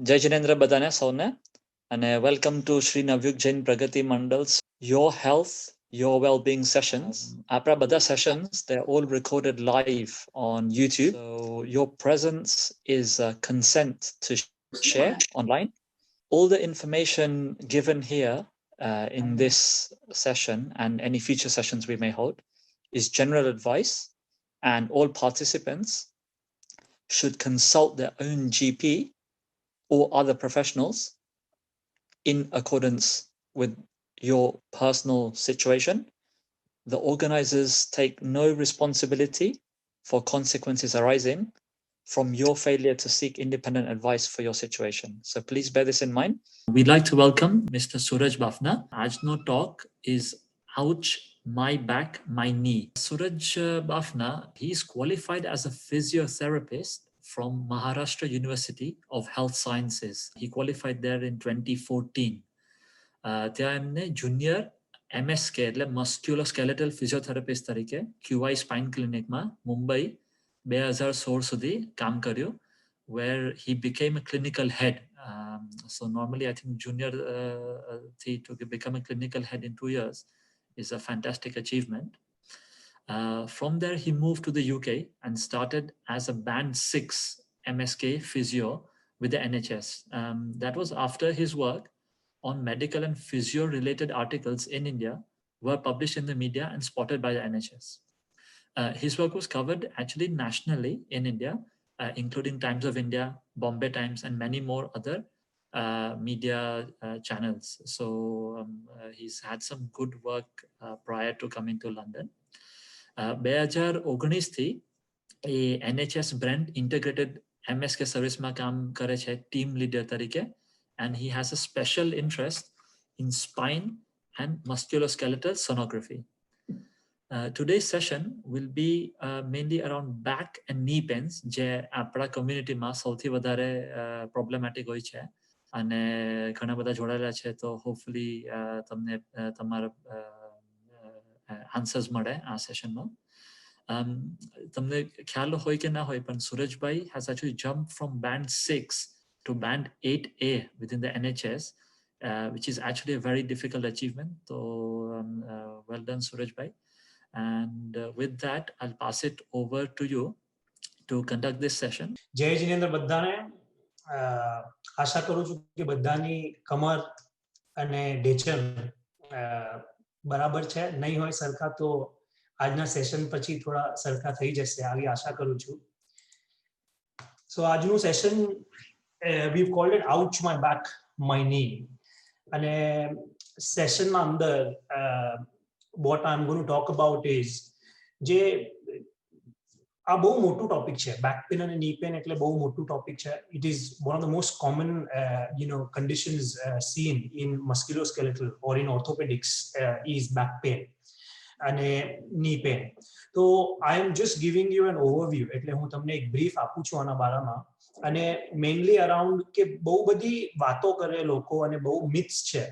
જય જિનેન્દ્ર બધાને સૌને અને વેલકમ ટુ શ્રી નવયુગ જૈન પ્રગતિ મંડળ's Your Health, Your Wellbeing sessions. આપણા બધા sessions, they're all recorded live on YouTube. So your presence is consent to share online. All the information given here in this session and any future sessions we may hold is general advice, and all participants should consult their own GP or other professionals in accordance with your personal situation. The organizers take no responsibility for consequences arising from your failure to seek independent advice for your situation. So please bear this in mind. We'd like to welcome Mr. Suraj Bafna. Ajno talk is Ouch, My Back, My Knee. Suraj Bafna, he is qualified as a physiotherapist from Maharashtra University of Health Sciences. He qualified there in 2014. ત્યાં એમને junior MSK એટલે musculoskeletal physiotherapist તરીકે QI spine ક્લિનિકમાં Mumbai 2016 સુધી કામ કર્યું, where he became a clinical head. So normally I think junior to become a clinical head in 2 years is a fantastic achievement. From there, he moved to the UK and started as a band 6 MSK physio with the NHS. That was after his work on medical and physio related articles in India were published in the media and spotted by the NHS. His work was covered actually nationally in India, including Times of India, Bombay Times, and many more other media channels. So he's had some good work prior to coming to London. 2019 થી એ NHS brand integrated MSK સર્વિસમાં કામ કરે છે team leader તરીકે, and he has a special interest in spine and musculoskeletal sonography. Today's session will be mainly around back and knee pains, જે આપણા communityમાં સૌથી વધારે problematic હોય છે અને ઘણા બધા જોડાયેલા છે. તો hopefully તમને તમારા answers મળે આ સેશનમાં. તમને ખ્યાલ હોય કે ના હોય, પણ સુરજભાઈ has actually jumped from band 6 to band 8A within the NHS, which is actually a very difficult achievement. So well done, Surajbhai. And with that, I'll pass it over to you to conduct this session. જય જિનેન્દ્ર બધાને. આશા કરું છું કે બધાની કમર અને ઢેચણ બરાબર છે. નહીં હોય સરખા તો આજના સેશન પછી થોડા સરખા થઈ જશે, આવી આશા કરું છું. સો આજનું session we've called it Ouch, My Back, My Knee. અને સેશનના અંદર what I'm going to talk about is જે આ બહુ મોટું ટોપિક છે. બેક પેન અને ની પેન એટલે બહુ મોટું ટોપિક છે. It is one of the most common conditions seen in musculoskeletal or in orthopedics is back pain અને knee pain. તો I am just giving you an overview, એટલે હું તમને એક બ્રીફ આપું છું આના બારામાં, અને મેઇનલી અરાઉન્ડ કે બહુ બધી વાતો કરે લોકો અને બહુ મિથ્સ છે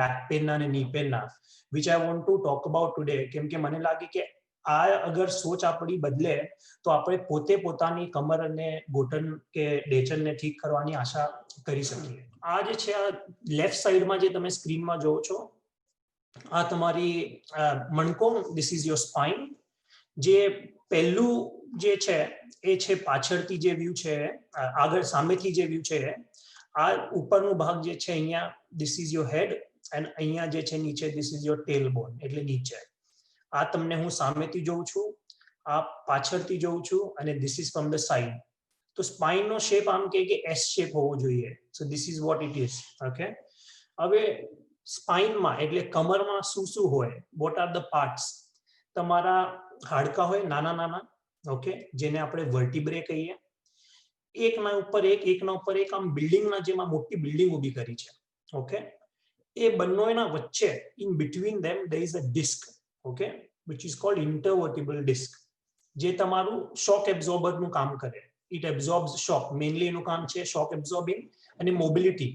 બેક પેનના અને ની પેનના, which I want to talk about today. કેમ કે મને લાગે કે આ અગર સોચ આપણી બદલે તો આપણે પોતે પોતાની કમર અને ઘૂંટણ કે ઢેચણને ઠીક કરવાની આશા કરી શકીએ. આ જે છે, આ લેફ્ટ સાઈડમાં જે તમે સ્ક્રીનમાં જોવો છો, આ તમારી મણકો, this is your spine. જે પહેલું જે છે એ છે પાછળથી જે વ્યૂ છે, આગળ સામેથી જે વ્યૂ છે, આ ઉપરનો ભાગ જે છે અહીંયા this is your head, and અહીંયા જે છે નીચે this is your tailbone એટલે નીચે. આ તમને હું સામેથી જોઉં છું, આ પાછળથી જોઉં છું, અને this is from the side. તો સ્પાઇનનો શેપ આમ કે S શેપ હોવો જોઈએ. so this is what it is. okay, હવે સ્પાઇનમાં એટલે કમરમાં શું શું હોય, what are the parts? તમારા હાડકા હોય નાના નાના, ઓકે, જેને આપણે વર્ટિબ્રે કહીએ. એકના ઉપર એક આમ બિલ્ડિંગના જેમ આ મોટી બિલ્ડિંગ ઊભી કરી છે. ઓકે, એ બંનેના વચ્ચે in between them there is a disc, okay, which is called intervertebral disc, જે તમારું shock absorber નું કામ કરે. it absorbs shock. mainly એનું કામ છે shock absorbing અને mobility.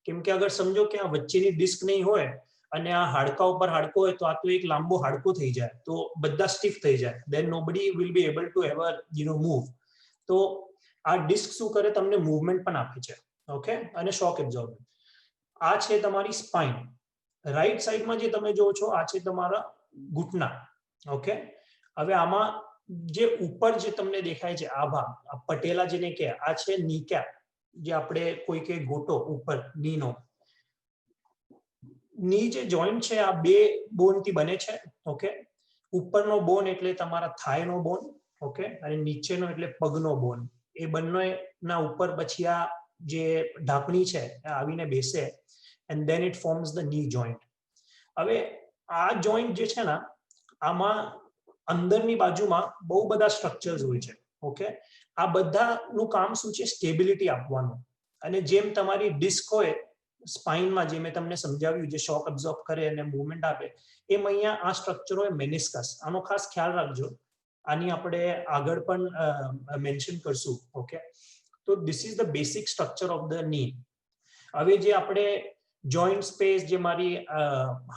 કેમ કે અગર સમજો કે આ વચ્ચેની ડિસ્ક નહીં હોય અને આ હાડકા ઉપર હાડકો હોય તો આ તો એક લાંબો હાડકો થઈ જાય, તો બધા સ્ટીફ થઈ જાય, then nobody will be able to ever move. તો આ ડિસ્ક શું કરે, તમને મૂવમેન્ટ પણ આપે છે. ઓકે, અને શોક એબ્ઝોર્બર. આ છે તમારી સ્પાઇન. રાઈટ સાઈડમાં જે તમે જોવો છો આ છે તમારા ઘૂંટણા. ઓકે, હવે આમાં જે ઉપર જે તમને દેખાય છે આ ભાગ, આ પટેલા જેને કહે, આ છે નીકેપ, જે આપણે કોઈ કે ગોટો ઉપર નીનો. ની જે જોઈન્ટ છે આ બે બોન થી બને છે. ઓકે, ઉપરનો બોન એટલે તમારા થાય નો બોન. ઓકે, અને નીચેનો એટલે પગનો બોન. એ બંને ના ઉપર પછી આ જે ઢાંકણી છે આવીને બેસે, and then it forms the knee joint. હવે આ જોઈન્ટ જે છે ને આમાં અંદરની બાજુમાં બહુ બધા સ્ટ્રક્ચર્સ હોય છે. ઓકે, આ બધાનું કામ શું છે? સ્ટેબિલિટી આપવાનું. અને જેમ તમારી ડિસ્ક હોય સ્પાઇનમાં, જે મેં તમને સમજાવ્યું, જે શોક અબ્ઝોર્બ કરે અને મૂવમેન્ટ આપે, એમ અહીંયા આ સ્ટ્રક્ચર હોય મેનિસ્કસ. આનો ખાસ ખ્યાલ રાખજો, આની આપણે આગળ પણ મેન્શન કરશું. ઓકે, તો this is the basic structure of the ની. હવે જે આપણે જોઈન્ટ સ્પેસ, જે મારી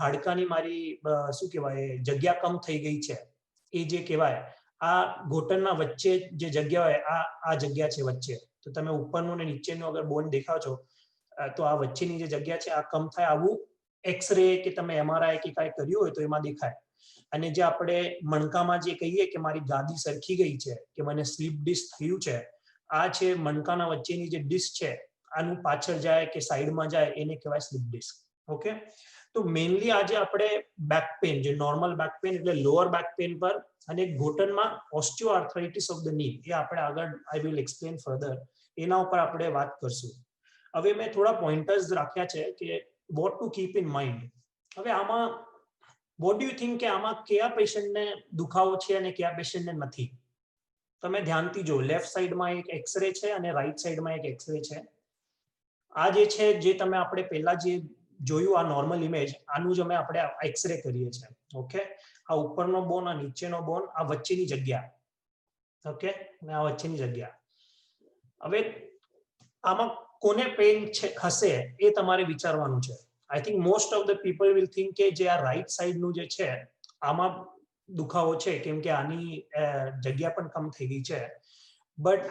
હાડકાની મારી શું કહેવાય જગ્યા કમ થઈ ગઈ છે એ જે કહેવાય, આ ઘૂંટણના વચ્ચે જે જગ્યા હોય આ જગ્યા છે વચ્ચે. તો તમે ઉપરનું ને નીચેનું અગર બોન દેખાવ છો તો આ વચ્ચેની જે જગ્યા છે આ કમ થાય. આવું એક્સરે કે તમે MRI કે કાંઈ કર્યું હોય તો એમાં દેખાય. અને જે આપણે મણકામાં જે કહીએ કે મારી ગાદી સરખી ગઈ છે, કે મને સ્લીપ ડિસ્ક થયું છે, આ છે મણકાના વચ્ચેની જે ડિસ્ક છે, આનું પાછળ જાય કે સાઈડમાં જાય એને કહેવાય સ્લીપ ડિસ્ક. ઓકે, તો મેઇનલી આજે આપણે બેક પેન, જે નોર્મલ બેક પેન એટલે લોઅર બેક પેન પર, અને ઘૂંટણમાં ઓસ્ટિયોઆર્થરાઇટિસ ઓફ ધ ની, એ આપણે આગળ આઈ વિલ એક્સપ્લેન ફર્ધર, એના ઉપર આપણે વાત કરશું. હવે મેં થોડા પોઈન્ટર્સ રાખ્યા છે કે vote to keep in mind. હવે આમાં વોટ ડુ યુ થિંક કે આમાં કયા પેશન્ટને દુખાવો છે અને કયા પેશન્ટને નથી? તમે ધ્યાનથી જો, લેફ્ટ સાઈડમાં એક એક્સરે છે અને રાઈટ સાઈડમાં એક એક્સરે છે. આ જે છે, જે તમે આપણે પહેલા જે જોયું આ નોર્મલ ઇમેજ, આનું જ અમે આપણે એક્સરે કરીએ છીએ. ઓકે, આ ઉપરનો બોન, આ નીચેનો બોન, આ વચ્ચેની જગ્યા. ઓકે, અને આ વચ્ચેની જગ્યા. હવે આમાં કોને પેન હશે એ તમારે વિચારવાનું છે. I think most of the people will think કે જે આ રાઈટ સાઈડનું જે છે આમાં દુખાવો છે, કેમ કે આની જગ્યા પણ કમ થઈ ગઈ છે. બટ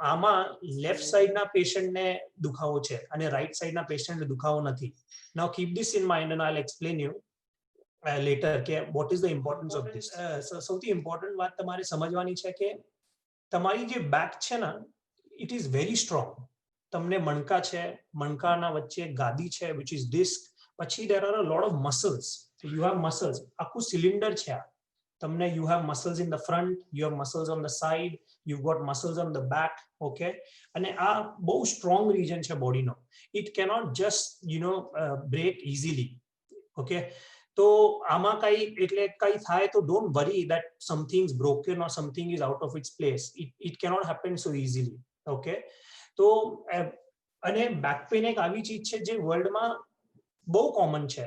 આમાં લેફ્ટ સાઈડના પેશન્ટને દુખાવો છે અને રાઈટ સાઈડના પેશન્ટને દુખાવો નથી. Now keep this in mind and I will explain you later કે what is the importance of this. સૌથી ઇમ્પોર્ટન્ટ વાત તમારે સમજવાની છે કે તમારી જે બેક છે ને, ઇટ ઇઝ વેરી સ્ટ્રોંગ. તમને મણકા છે, મણકાના વચ્ચે ગાદી છે વિચ ઇઝ ડિસ્ક. પછી there are a lot of muscles. So you have muscles. આખું સિલિન્ડર છે આ. તમને you have muscles in the front, you have muscles on the side, you've got muscles on the back. Okay, અને આ બહુ strong region છે બોડીનો. It cannot just break easily. Okay, તો આમાં કઈ એટલે કઈ થાય તો don't worry that something is broken or something is out of its place. It cannot happen so easily. Okay, તો અને બેક પેન એક આવી ચીજ છે જે વર્લ્ડમાં બહુ કોમન છે.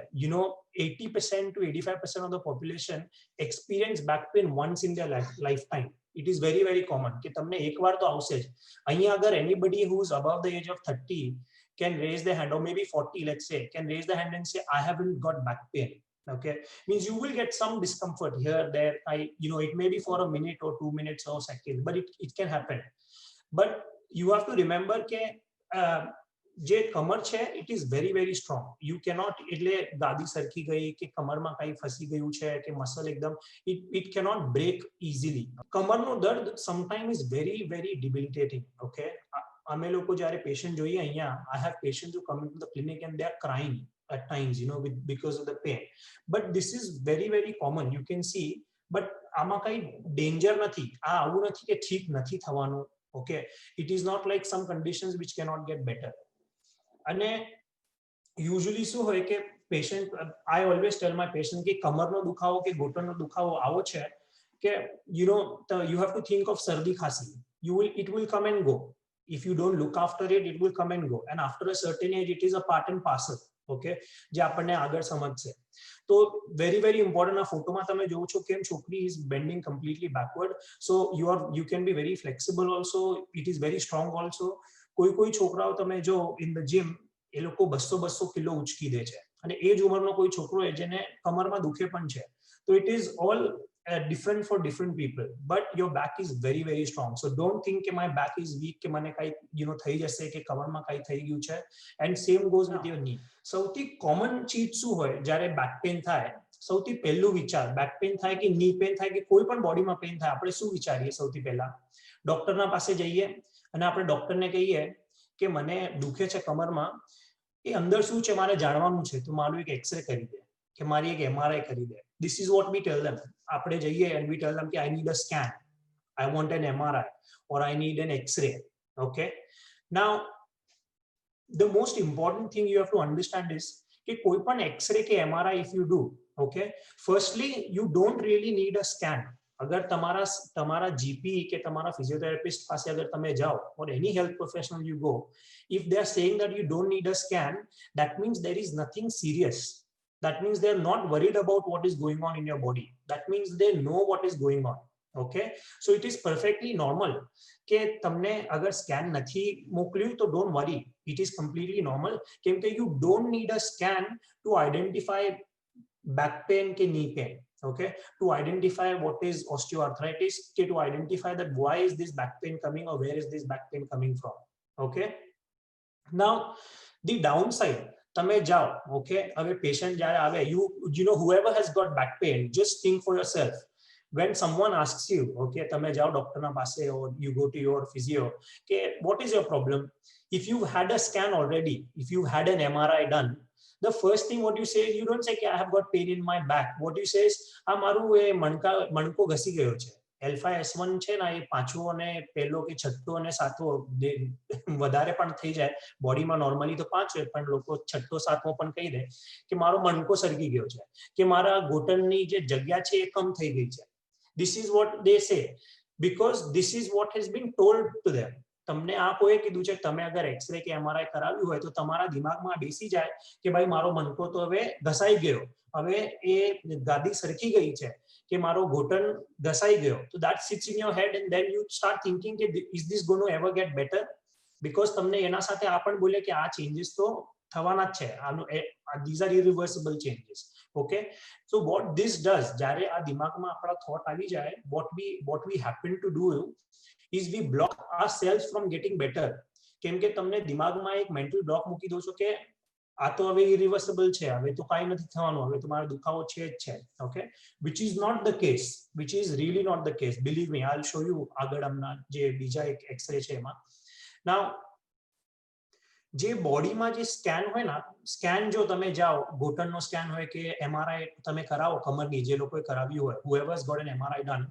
80% to 85% of the population experience back pain once in their lifetime. It is very very common કે તમને એકવાર તો આવશે જ. અહીંયા અગર anybody who is above the age of 30 can raise their hand, or maybe 40 let's say, can raise their hand and say I haven't got back pain. Okay, means you will get some discomfort here there. It may be for a minute or 2 minutes or seconds, but it can happen. But you have to remember કે જે કમર છે it is very very strong. You cannot, એટલે ગાદી સરખી ગઈ કે કમરમાં કંઈ ફસી ગયું છે કે મસલ એકદમ, ઇટ કેનોટ બ્રેક ઇઝીલી. કમરનો દર્દ sometime is very very debilitating. Okay, અમે લોકો જ્યારે પેશન્ટ જોઈએ અહીંયા, I have patient who come into the clinic and they are crying at times, because of the pain. But this is very very common, you can see. But આમાં કઈ danger નથી. આ આવું નથી કે ઠીક નથી થવાનું. Okay, it is not like some conditions which cannot get better. અને યુઝ્યુઅલી શું હોય કે patient, I always tell my patient કે કમરનો દુખાવો કે ઘૂંટણનો દુખાવો આવો છે કે you have to think of શરદી ખાંસી. It will come and go. If you don't look after it, it will come and go. And after a certain age, it is a part and parcel. Okay, જે આપણને આગળ સમજશે. તો very very important. આ ફોટોમાં તમે જોવો છો કેમ છોકરી is bending completely backward. So you can be very flexible also. It is very strong also. કોઈ છોકરાઓ તમે જો ઇન ધ જીમ, એ લોકો 200 કિલો ઉચકી દે છે, અને એ જ ઉંમરનો કોઈ છોકરો જેને કમરમાં દુખે પણ છે, So it is all different for different people, but your back is very very strong. So don't think that my back is weak કે મને કઈ થઈ જશે કે કમરમાં કઈ થઈ ગયું છે. And same goes with your knee. સૌથી common ચીજ શું હોય જ્યારે back pain થાય? સૌથી પહેલું વિચાર back pain થાય કે knee pain થાય કે કોઈ પણ બોડીમાં પેન થાય, આપણે શું વિચારીએ? સૌથી પહેલા ડોક્ટરના પાસે જઈએ અને આપણે ડોક્ટરને કહીએ કે મને દુખે છે કમરમાં, એ અંદર શું છે મારે જાણવાનું છે, તો મારું એક એક્સરે કરી દે કે મારી એક MRI કરી દે. This is what we tell them. આપણે જઈએ and we tell them કે I need a scan, I want an MRI, or I need an X-ray. Okay, now the most important thing you have to understand is કે કોઈ પણ X-ray કે MRI if you do, okay, firstly you don't really need a scan. अगर તમારા GP કે તમારા physiotherapist પાસે अगर તમે જાઓ, or any health professional you go, if they are saying that you don't need a scan, that means there is nothing serious. That means they're not worried about what is going on in your body. That means they know what is going on. Okay, so it is perfectly normal કે તમને અગર scan નથી મોકલ્યું તો don't worry, it is completely normal કેમ કે you don't need a scan to identify back pain ke knee pain. Okay, to identify what is osteoarthritis, to identify that why is this back pain coming or where is this back pain coming from. Okay, now the downside, તમે જાઓ, okay, હવે patient જ્યારે આવે, you know whoever has got back pain, just think for yourself, when someone asks you, okay, તમે જાઓ ડોક્ટરના પાસે or you go to your physio, okay, what is your problem? If you've had a scan already, if you've had an MRI done, the first thing what you say is, you don't say I have got pain in my back. What you say is મારું એ મણકો ઘસી ગયો છે, L5 S1 છે ને, એ પાછો અને પહેલો કે છઠ્ઠો અને સાતમો વધારે પણ થઈ જાય બોડીમાં. નોર્મલી તો 5 હોય, પણ લોકો છઠ્ઠો સાતમો પણ કહી દે કે મારો મણકો સરકી ગયો છે, કે મારા ઘૂંટણની જે જગ્યા છે એ કમ થઈ ગઈ છે. This is what they say because this is what has been told to them. તમને આ કોઈ કીધું છે, તમે અગર એક્સરે કે MRI કરાવ્યું હોય તો તમારા દિમાગમાં બેસી જાય કે ભાઈ મારો મણકો તો હવે ઘસાઈ ગયો, હવે એ ગાદી સરકી ગઈ છે કે મારો ઘૂંટણ ઘસાઈ ગયો. So that sits in your head and then you start thinking કે is this going to ever get better? Because તમને એના સાથે આ પણ બોલે કે આ ચેન્જીસ તો થવાના જ છે, these are irreversible changes. Okay, so what this does, જ્યારે આ દિમાગમાં આપણા thought આવી જાય, what we happen to do is we block ourselves from getting better. કેમ કે તમને દિમાગમાં એક mental block મૂકી દો છો કે આ તો હવે irreversible છે, હવે તો કાંઈ નથી થવાનું, હવે તો મારો દુખાવો છે જ છે. Okay, which is not the case, which is really not the case. Believe me, I'll show you આગળ હમણાં જે બીજા એક એક્સરે છે એમાં. Now જે બોડીમાં જે સ્કેન હોય ને, સ્કેન જો તમે જાઓ, ઘૂંટણનો સ્કેન હોય કે MRI તમે કરાવો કમરની, જે લોકોએ કરાવ્યું હોય, whoever's got an MRI done,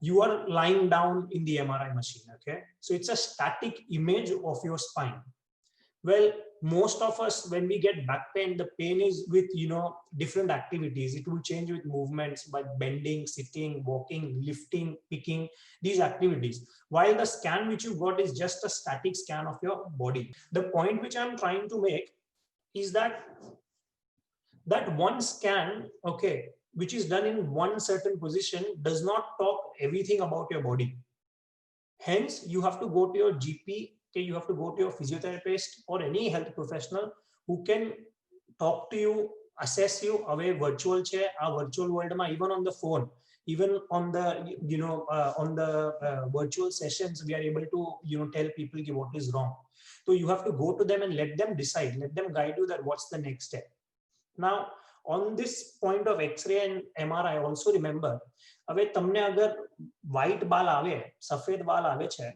you are lying down in the MRI machine. Okay, so it's a static image of your spine. Well, most of us, when we get back pain, the pain is with different activities. It will change with movements, by bending, sitting, walking, lifting, picking, these activities, while the scan which you got is just a static scan of your body. The point which I'm trying to make is that one scan, okay, which is done in one certain position, does not talk everything about your body. Hence you have to go to your GP, okay, you have to go to your physiotherapist or any health professional who can talk to you, assess you. Away virtual che, our virtual world ma, even on the phone, even on the virtual sessions, we are able to tell people what is wrong. So you have to go to them and let them decide, let them guide you that what's the next step. Now on this point of X-ray and MRI, also remember, હવે તમને અગર white બાલ આવે, સફેદ બાલ આવે છે,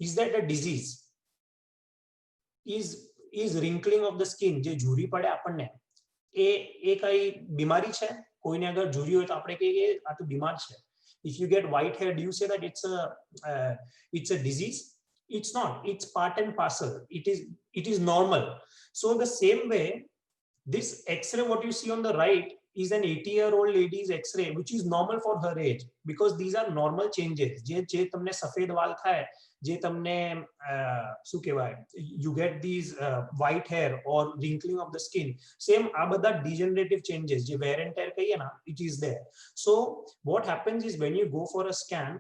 is that a disease? Is wrinkling of the skin, જે ઝૂરી પડે આપણને, એ કઈ બીમારી છે? કોઈને અગર ઝૂરી હોય તો આપણે કહીએ આ તો બીમાર છે. If you get white hair, do you say that it's a disease? It's not. It's part and parcel. It is normal. So the same way, this X-ray what you see on the right is an 80-year-old lady's X-ray, which is normal for her age, because these are normal changes. જે તમને સફેદ વાળ થાય, જે તમને શું કહેવાય, you get these white hair or wrinkling of the skin, same આ બધા degenerative changes, જે wear and tear કહીએ ના, it is there. So what happens is when you go for a scan,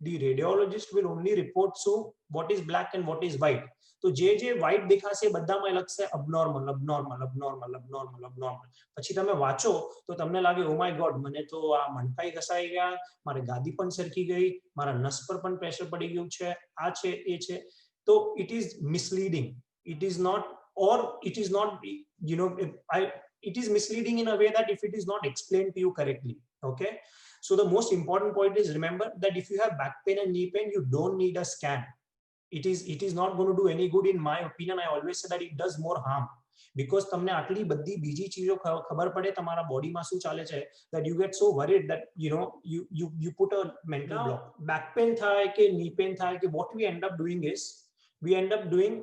the radiologist will only report so what is black and what is white. તો જે white દેખાશે બધામાં લખશે abnormal abnormal abnormal abnormal abnormal. પછી તમે વાંચો તો તમને લાગે ઓ માય ગોડ, મને તો આ મણકાઈ ઘસાઈ ગયા, મારે ગાદી પણ સરકી ગઈ, મારા નસ પર પણ પ્રેશર પડી ગયું છે, આ છે એ છે. તો it is misleading. It is not, or it is not, it is misleading in a way that if it is not explained to you correctly. Okay, so the most important point is, remember that if you have back pain and knee pain, you don't need a scan. It is not going to do any good. In my opinion, I always say that it does more harm, because તમને આટલી બધી બીજી ચીજો ખબર પડે તમારા બોડીમાં શું ચાલે છે, that you get so worried that you put a mental block. Back pain થાય કે knee pain થાય કે what we end up doing is we end up doing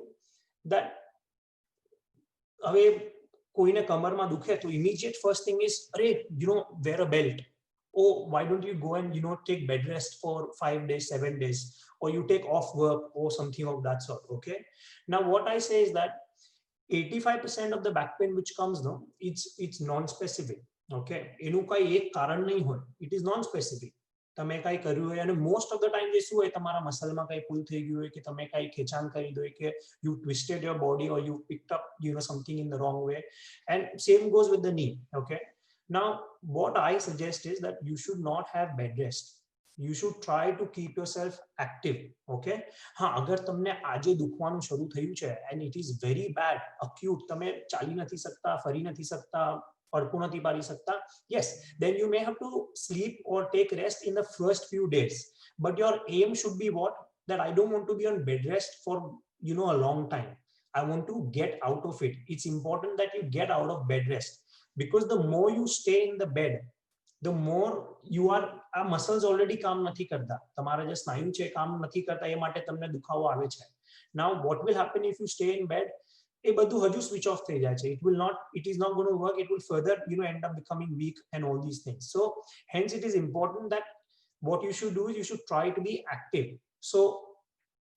that. હવે કોઈને કમરમાં દુખે તો immediate first thing is, અરે wear a belt. Oh, why don't you go and take bed rest for 5 days, 7 days, or you take off work or something of that sort. Okay, now what I say is that 85% of the back pain which comes, no, it's non-specific. Okay, એનું કઈ એક કારણ નહીં હોય, it is non-specific. તમે કઈ કર્યું હોય અને most of the time જે શું હોય, તમારા મસલમાં કઈ પુલ થઈ ગયું હોય કે તમે કઈ ખેંચાણ કરી દો કે you twisted your body or you picked up something in the wrong way, and same goes with the knee. Okay, now what I suggest is that you should not have bed rest. You should try to keep yourself active. Okay, હા, અગર તમને આજે દુખવાનું શરૂ થયું છે and it is very bad, acute, તમે ચાલી નથી શકતા, ફરી નથી શકતા, પડકું નથી પાડી શકતા, yes, then you may have to sleep or take rest in the first few days. But your aim should be what? That I don't want to be on bed rest for a long time. I want to get out of it. It's important that you get out of bed rest, because the more you stay in the bed, the more you are, આ muscles already કામ નથી કરતા, તમારા જે સ્નાયુ છે કામ નથી કરતા, એ માટે તમને દુખાવો આવે છે. Now what will happen if you stay in bed? એ બધું હજુ સ્વિચ ઓફ થઈ જાય છે. it is not going to work. It will further end up becoming weak and all these things. So hence it is important that what you should do is you should try to be active. So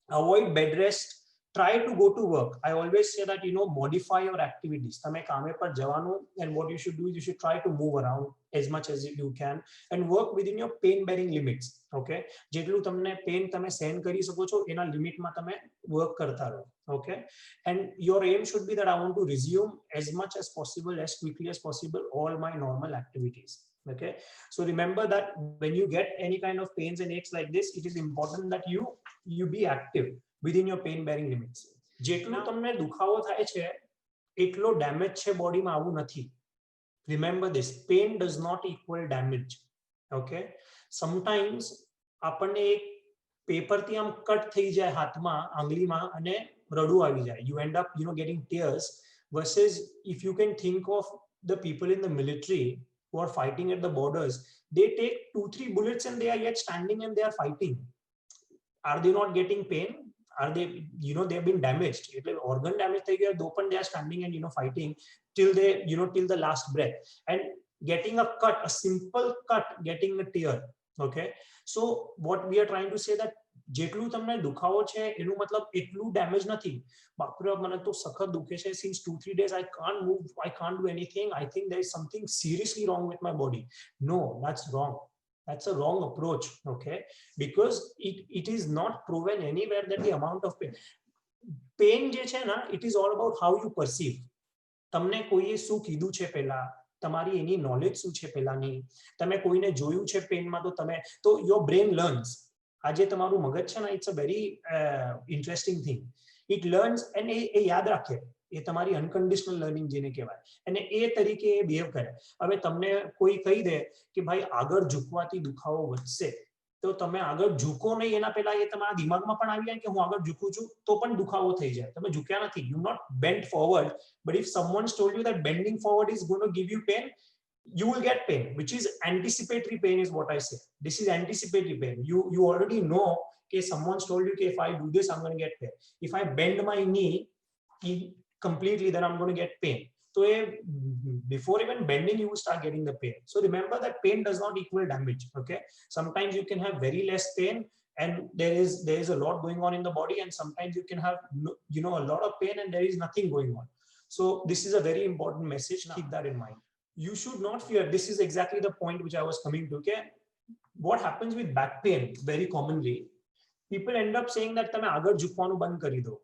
avoid bed rest. Try to go to work. I always say that modify your activities. તમે કામે પર જવાનું, and what you should do is you should try to move around as much as you can and work within your pain bearing limits. Okay, જેટલું તમને pen તમે સહન કરી શકો છો એના લિમિટમાં તમે વર્ક કરતા રહો. Okay, and your aim should be that I want to resume as much as possible, as quickly as possible, all my normal activities. Okay, so remember that when you get any kind of pains and aches like this, it is important that you be active within your pain bearing limits. જેટલું તમને દુખાવો થાય છે એટલો damage છે બોડીમાં, આવું નથી. Remember this, pain does not equal damage. Okay, sometimes આપણને એક પેપરથી આમ કટ થઈ જાય હાથમાં, આંગળીમાં, અને રડું આવી જાય. You end up getting tears, versus if you can think of the people in the military who are fighting at the borders, they take 2-3 bullets and they are yet standing and they are fighting. Are they not getting pain? Are they, they have been damaged, organ damage થઈ ગયા, though they are standing and fighting till they till the last breath, and getting a cut, a simple cut, getting a tear. Okay, so what we are trying to say that જેટલું તમને દુખાવો છે એનું મતલબ એટલું damage નથી. બાપરે, મને તો સખત દુખે છે, since 2-3 days I can't move, I can't do anything, I think there is something seriously wrong with my body. No, that's wrong. That's a wrong approach. Okay, because it is not proven anywhere that the amount of pain je છે na, it is all about how you perceive. તમને કોઈએ શું કીધું છે પહેલા, તમારી એની knowledge શું છે પહેલાની, તમે કોઈને જોયું છે પેનમાં તો your brain learns. આજે તમારું મગજ છે ને, it's a very interesting thing. It learns and એ યાદ રાખે. એ તમારી અનકન્ડિશનલ લર્નિંગ જેને કહેવાય, અને એ તરીકે એ બિહેવ કરે. હવે તમને કોઈ કહી દે કે ભાઈ આગળ ઝૂકવાથી દુખાવો વધશે, તો તમે આગળ ઝૂકો નહીં એના પહેલા એ તમારા દિમાગમાં પણ આવી જાય કે હું આગળ ઝૂકું છું તો પણ દુખાવો થઈ જાય. તમે ઝૂક્યા નથી, you not bent forward, but if someone's told you that bending forward is going to give you pain, you will get pain, which is anticipatory pain is what I say. This is anticipatory pain. You already know that someone's told you that if I do this I'm going to get pain. If I bend my knee completely, then I'm going to get pain. So before even bending, you will start getting the pain. So remember that pain does not equal damage. Okay, sometimes you can have very less pain and there is a lot going on in the body, and sometimes you can have a lot of pain and there is nothing going on. So this is a very important message. Keep that in mind. You should not fear. This is exactly the point which I was coming to. Okay, what happens with back pain very commonly, people end up saying that તમે આગળ ઝૂકવાનું બંધ કરી દો,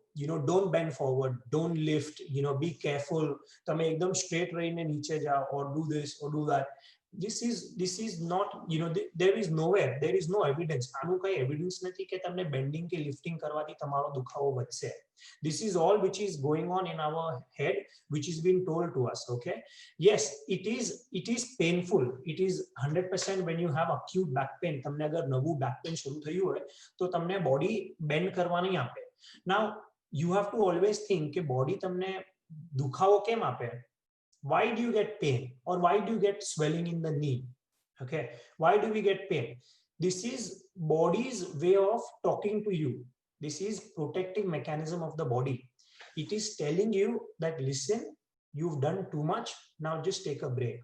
don't bend forward, don't lift, be careful, તમે એકદમ straight રહીને નીચે જાઓ, or do this or do that. This is not, there is no evidence, આનું કઈ evidence નથી કે તમને bending કે lifting કરવાથી તમારો દુખાવો વધશે. This is all which is going on in our head, which is being told to us. Okay, yes, it is painful, it is 100% when you have acute back pain. તમને અગર નવું back pain શરૂ થયું હોય તો તમને body bend કરવા નહીં આપે. Now you have to always think કે body તમને દુખાવો કેમ આપે? Why do you get pain, or why do you get swelling in the knee? Okay, why do we get pain? This is body's way of talking to you. This is protective mechanism of the body. It is telling you that, listen, you've done too much, now just take a break.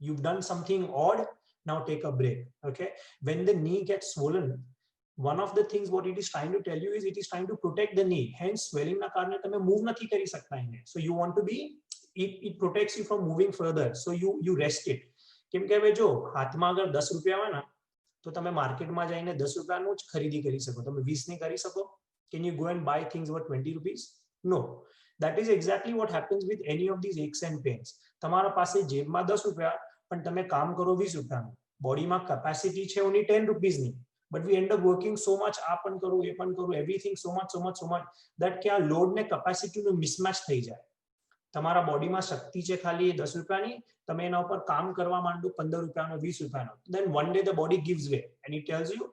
You've done something odd, now take a break. Okay, when the knee gets swollen, one of the things what it is trying to tell you is it is trying to protect the knee. Hence swelling na karane તમે move નથી કરી શકતા એને. So you want to be, it protects you from moving further, so you rest it. કેમ કે હવે જો હાથમાં અગર 10 રૂપિયા હોય ને તો તમે માર્કેટમાં જઈને 10 રૂપિયાનું જ ખરીદી કરી શકો, તમે 20 નહીં કરી શકો? Can you go and buy things worth 20 rupees? No. That is exactly what happens with any of these aches and pains. તમારા પાસે જેબમાં 10 રૂપિયા પણ તમે કામ કરો 20 રૂપિયાનું, બોડીમાં કેપેસિટી છે only 10 rupees ની, but we end up working so much, આ પણ કરું એ પણ કરું, everything so much that કે આ લોડ ને કેપેસિટી નું મિસમેચ થઈ જાય. તમારા બોડીમાં શક્તિ છે ખાલી 10 રૂપિયાની, તમે એના ઉપર કામ કરવા માંડો 15 રૂપિયાનો 20 રૂપિયાનો, then one day the body gives way and it tells you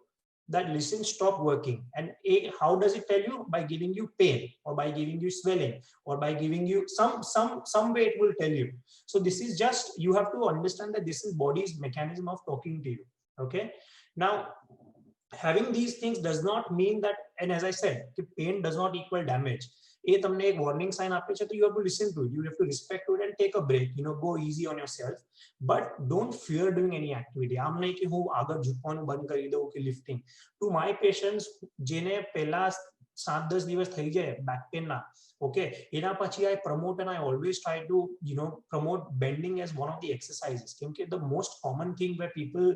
that, listen, stop working. And how does it tell you? By giving you pain, or by giving you swelling, or by giving you some way it will tell you. So this is just, you have to understand that this is body's mechanism of talking to you. Okay, now having these things does not mean that, and as I said, pain does not equal damage. એ તમને એક warning sign આપે છે, તો you have to listen to it, you have to respect it and take a break, go easy on yourself, but don't fear doing any activity. આમ નહીં કે હું આગળ ઝૂકવાનું બંધ કરી દઉં કે lifting. To my patients જેને પહેલા 7-10 દિવસ થઈ જાય back pain ના, okay, એના પછી I promote and I always try to promote bending as one of the exercises. કેમ કે the most common thing where people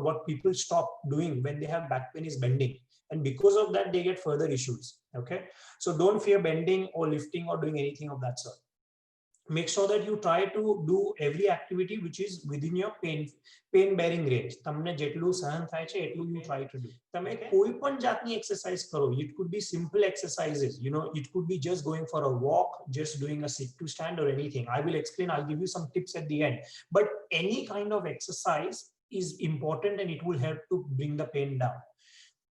what people stop doing when they have back pain is bending, and because of that they get further issues. Okay, so don't fear bending or lifting or doing anything of that sort. Make sure that you try to do every activity which is within your pain bearing range. તમને જેટલું સહન થાય છે એટલું you try to do. તમે કોઈ પણ જાતની exercise કરો, it could be simple exercises, it could be just going for a walk, just doing a sit to stand or anything. I will explain, I'll give you some tips at the end, but any kind of exercise is important and it will help to bring the pain down.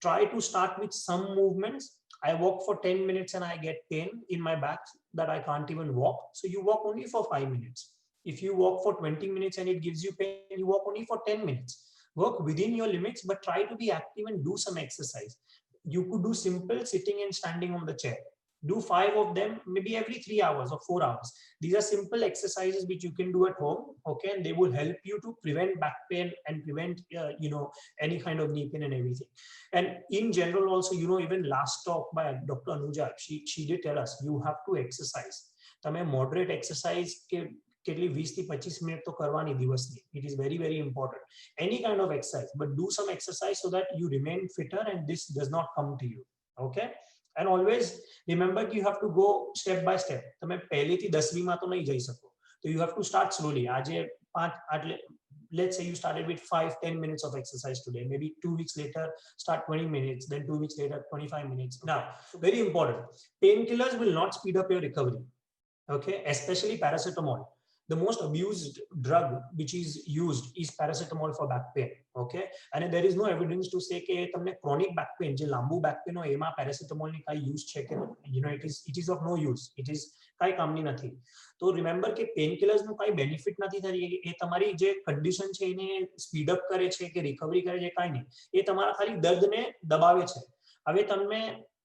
Try to start with some movements. I walk for 10 minutes and I get pain in my back that I can't even walk. So you walk only for 5 minutes. If you walk for 20 minutes and it gives you pain, you walk only for 10 minutes. Work within your limits, but try to be active and do some exercise. You could do simple sitting and standing on the chair. Do 5 of them, maybe every 3 hours or 4 hours. These are simple exercises which you can do at home, okay, and they will help you to prevent back pain and prevent any kind of knee pain and everything. And in general also, even last talk by Dr. Anuja, she did tell us, you have to exercise. તમે moderate exercise કે કેટલી 20 થી 25 minute તો કરવાની દિવસની. It is very, very important. Any kind of exercise, but do some exercise so that you remain fitter and this does not come to you. Okay, and always remember you have to go step by step. તમે પહેલેથી 10વીમાં તો નહીં જઈ શકો, so you have to start slowly. આજે let's say you started with 5-10 minutes of exercise today, maybe 2 weeks later start 20 minutes, then 2 weeks later 25 minutes. Now very important, painkillers will not speed up your recovery. Okay, especially paracetamol. The most abused drug which is used is paracetamol for back pain. Okay, and there is no evidence to say કે તમને chronic back pain, જે લાંબુ back pain હોય એમાં paracetamol ની કાઈ use છે કે it is of no use, it is કાઈ કામની નથી. તો remember કે painkillers નું કાઈ benefit નથી થતી, એ તમારી જે condition છે એને speed up કરે છે કે recovery કરે છે કાઈ નહીં, એ તમારા ખાલી દર્દને દબાવે છે. હવે તમે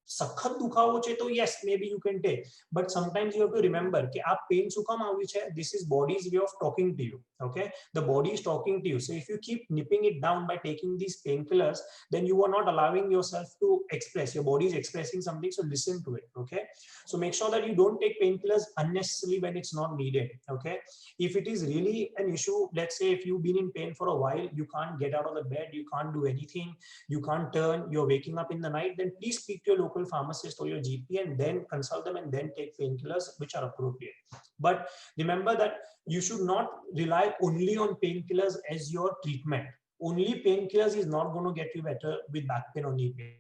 સખત દુખાવો છે તો yes maybe you can take, but sometimes you have to remember કે આ પેન શું કામ આવ્યું છે, this is body's way of talking to you. Okay, the body is talking to you. So if you keep nipping it down by taking these painkillers, then you are not allowing yourself to express. Your body is expressing something, so listen to it. Okay, so make sure that you don't take painkillers unnecessarily when it's not needed. Okay, if it is really an issue, let's say if you've been in pain for a while, you can't get out of the bed, you can't do anything, you can't turn, you're waking up in the night, then please speak to your local pharmacist or your GP and then consult them and then take painkillers which are appropriate. But remember that you should not rely only on painkillers as your treatment. Only painkillers is not going to get you better with back pain or knee pain.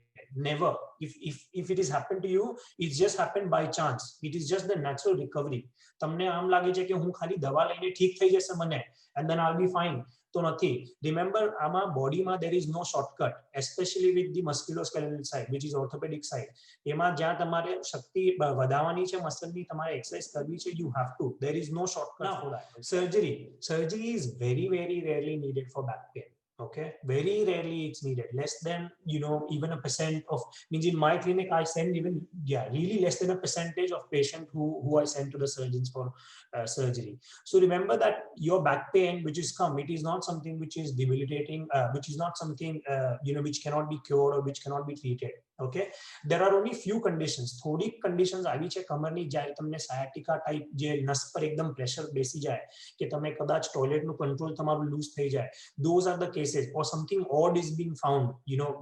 Never. If it has happened to you, it's just happened by chance. It is just the natural recovery. તમને આમ લાગે છે કે હું ખાલી દવા લઈને ઠીક થઈ જશે મને and then I'll be fine. તો નથી. Remember, આમાં બોડીમાં there is no shortcut, especially with the musculoskeletal side, which is orthopedic side. એમાં જ્યાં તમારે શક્તિ વધારવાની છે મસલની, તમારે એક્સરસાઇઝ કરવી છે, you have to. There is no shortcut for that. Surgery is very rarely needed for back pain. Okay, very rarely it's needed. Less than, even a percent of, means in my clinic I send really less than a percentage of patient who I send to the surgeons for surgery. So remember that your back pain which is come, it is not something which is debilitating, which is not something which cannot be cured or which cannot be treated. Okay, there are only few conditions. થોડી conditions આવી છે કમરની, જ્યારે તમને sciatica type જે નસ પર એકદમ pressure બેસી જાય કે તમે કદાચ ટોયલેટનું કંટ્રોલ તમારું લૂઝ થઈ જાય, those are the cases. Or something odd is being found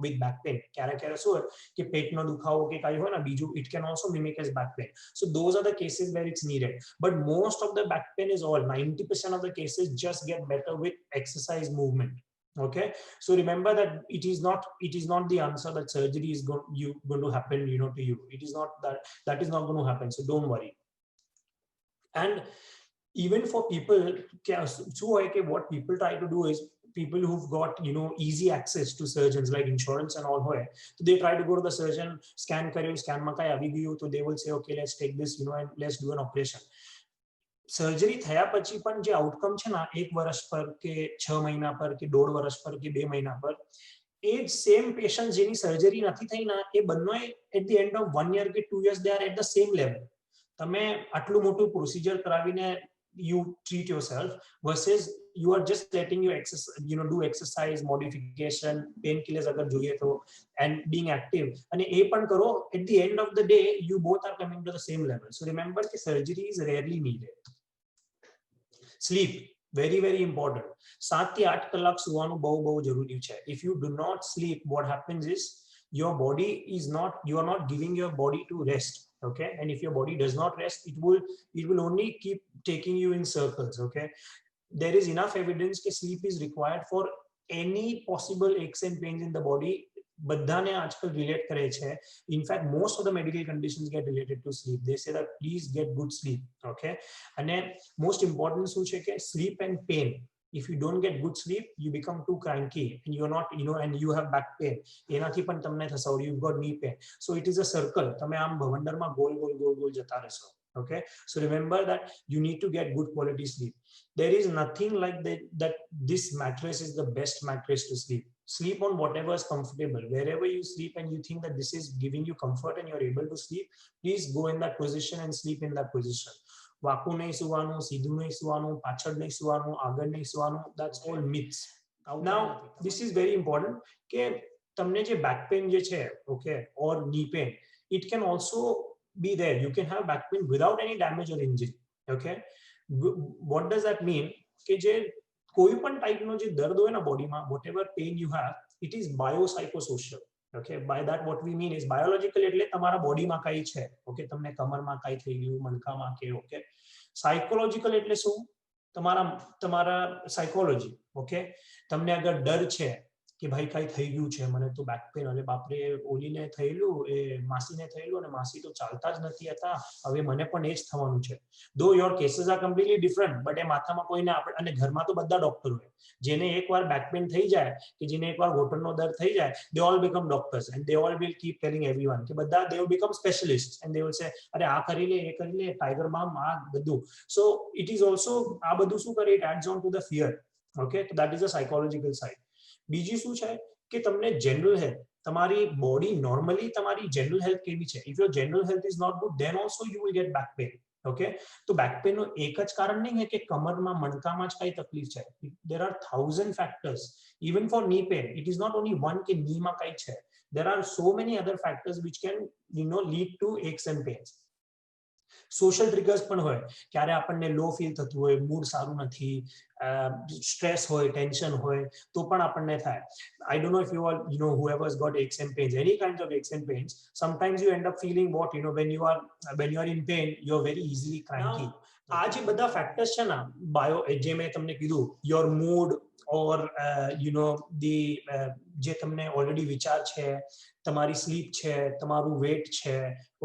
with back pain. ક્યારે શું હોય કે પેટનો દુખાવો કે કાંઈ હોય ને બીજું, it can also mimic as back pain. So those are the cases where it's needed. But most of the back pain is all 90% of the cases just get better with exercise movement. Okay, so remember that it is not the answer that surgery is going to happen to you. It is not that is not going to happen, so don't worry. And even for people, what people try to do is, people who've got easy access to surgeons like insurance and all, so they try to go to the surgeon, scan ma kai avi gayu, so they will say okay, let's take this and let's do an operation. Surgery થયા પછી પણ જે outcome છે ને 1 વર્ષ પર કે 6 મહિના પર કે 1.5 વર્ષ પર કે 2 મહિના પર, એ સેમ પેશન્ટ જેની સર્જરી નથી થઈ ના, એ બંને at the end of 1 year કે 2 years they are at the same level. તમે આટલું મોટું પ્રોસિજર કરાવીને you treat yourself versus you are just letting you do exercise modification, painkillers agar જોઈએ તો, and being active, and એ પણ કરો, at the end of the day you both are coming to the same level. So remember that surgery is rarely needed. Sleep, very important. 7 થી 8 કલાક સુવાનું બહુ જરૂરી છે. If you do not sleep, what happens is your body is not, you are not giving your body to rest. Okay, and if your body does not rest, it will only keep taking you in circles. Okay, there is enough evidence that sleep is required for any possible aches and pains in the body. બધાને આજકાલ relate કરે છે. In fact, most of the medical conditions get related to sleep. They say that please get good sleep. Okay, and most important શું છે કે sleep and pain. If you don't get good sleep, you become too cranky and you're not, and you have back pain. એનાથી પણ તમને થશે, or you've got knee pain. So it is a circle. તમે આમ ભવંડરમાં goal જતા રહેશો. Okay, so remember that you need to get good quality sleep. There is nothing like that this mattress is the best mattress to sleep. Sleep on whatever is comfortable. Wherever you sleep and you think that this is giving you comfort and you're able to sleep, please go in that position and sleep in that position. વાકું નહીં સુવાનું, સીધું નહીં સુવાનું, પાછળ નહીં સુવાનું, આગળ નહીં સુવાનું, that's all myths. Now this is very important કે તમને જે back pain જે છે, okay, or knee pain, it can also be there. You can have back pain without any damage or injury. Okay, what does that mean? કે જે કોઈ પણ ટાઈપનો જે દર્દ હોય ના બોડીમાં, whatever pain you have, it is biopsychosocial. Okay, by that what we mean is biological એટલે તમારા બોડીમાં કઈ છે. Okay, તમને કમરમાં કઈ થઈ ગયું, મણકામાં કે. Okay, psychological એટલે શું? તમારા psychology. Okay, તમને અગર ડર છે કે ભાઈ કઈ થઈ ગયું છે, મને તો બેક પેન, અરે બાપરે ઓલીને થયેલું, એ માસીને થયેલું, અને માસી તો ચાલતા જ નથી હતા, હવે મને પણ એ જ થવાનું છે. Though your cases are completely different, but એ માથામાં કોઈને આપણે, અને ઘરમાં તો બધા ડોક્ટર હોય, જેને એકવાર બેક પેન થઈ જાય કે જેને એકવાર ઘૂંટણનો દર્દ થઈ જાય, they all become doctors and they all will keep telling everyone કે બધા, they will become specialists and they will say અરે આ કરી લે, એ કરી લે, ટાઈગર બામ, આ બધું. So it is also, આ બધું શું કરે, it adds on to the fear. Okay, so that is the psychological side. બીજી શું છે કે તમને જનરલ હેલ્થ, તમારી બોડી નોર્મલી તમારી જનરલ હેલ્થ કેવી છે. If your general health is not good then also you will get back pain. Okay, તો બેક પેન નું એક જ કારણ નહીં है કે કમરમાં મણકામાં જ કઈ તકલીફ છે. there are 1000 factors even for knee pain. it is not only one કે knee માં કઈ છે. there are so many other factors which can lead to aches and pains. Social triggers પણ હોય, ક્યારે આપણને લો ફીલ થતું હોય, મૂડ સારું નથી, સ્ટ્રેસ હોય, ટેન્શન હોય, તો પણ આપણને થાય. I don't know if you all, whoever has got aches and pains, any kinds of aches and pains, sometimes you end up feeling what, when you are in pain, you're very easily cranky. આ જે બધા factors છે ને, bio, જે મેં તમને કીધું, your mood ઓર જે તમને ઓલરેડી વિચાર છે, તમારી સ્લીપ છે, તમારું વેટ છે,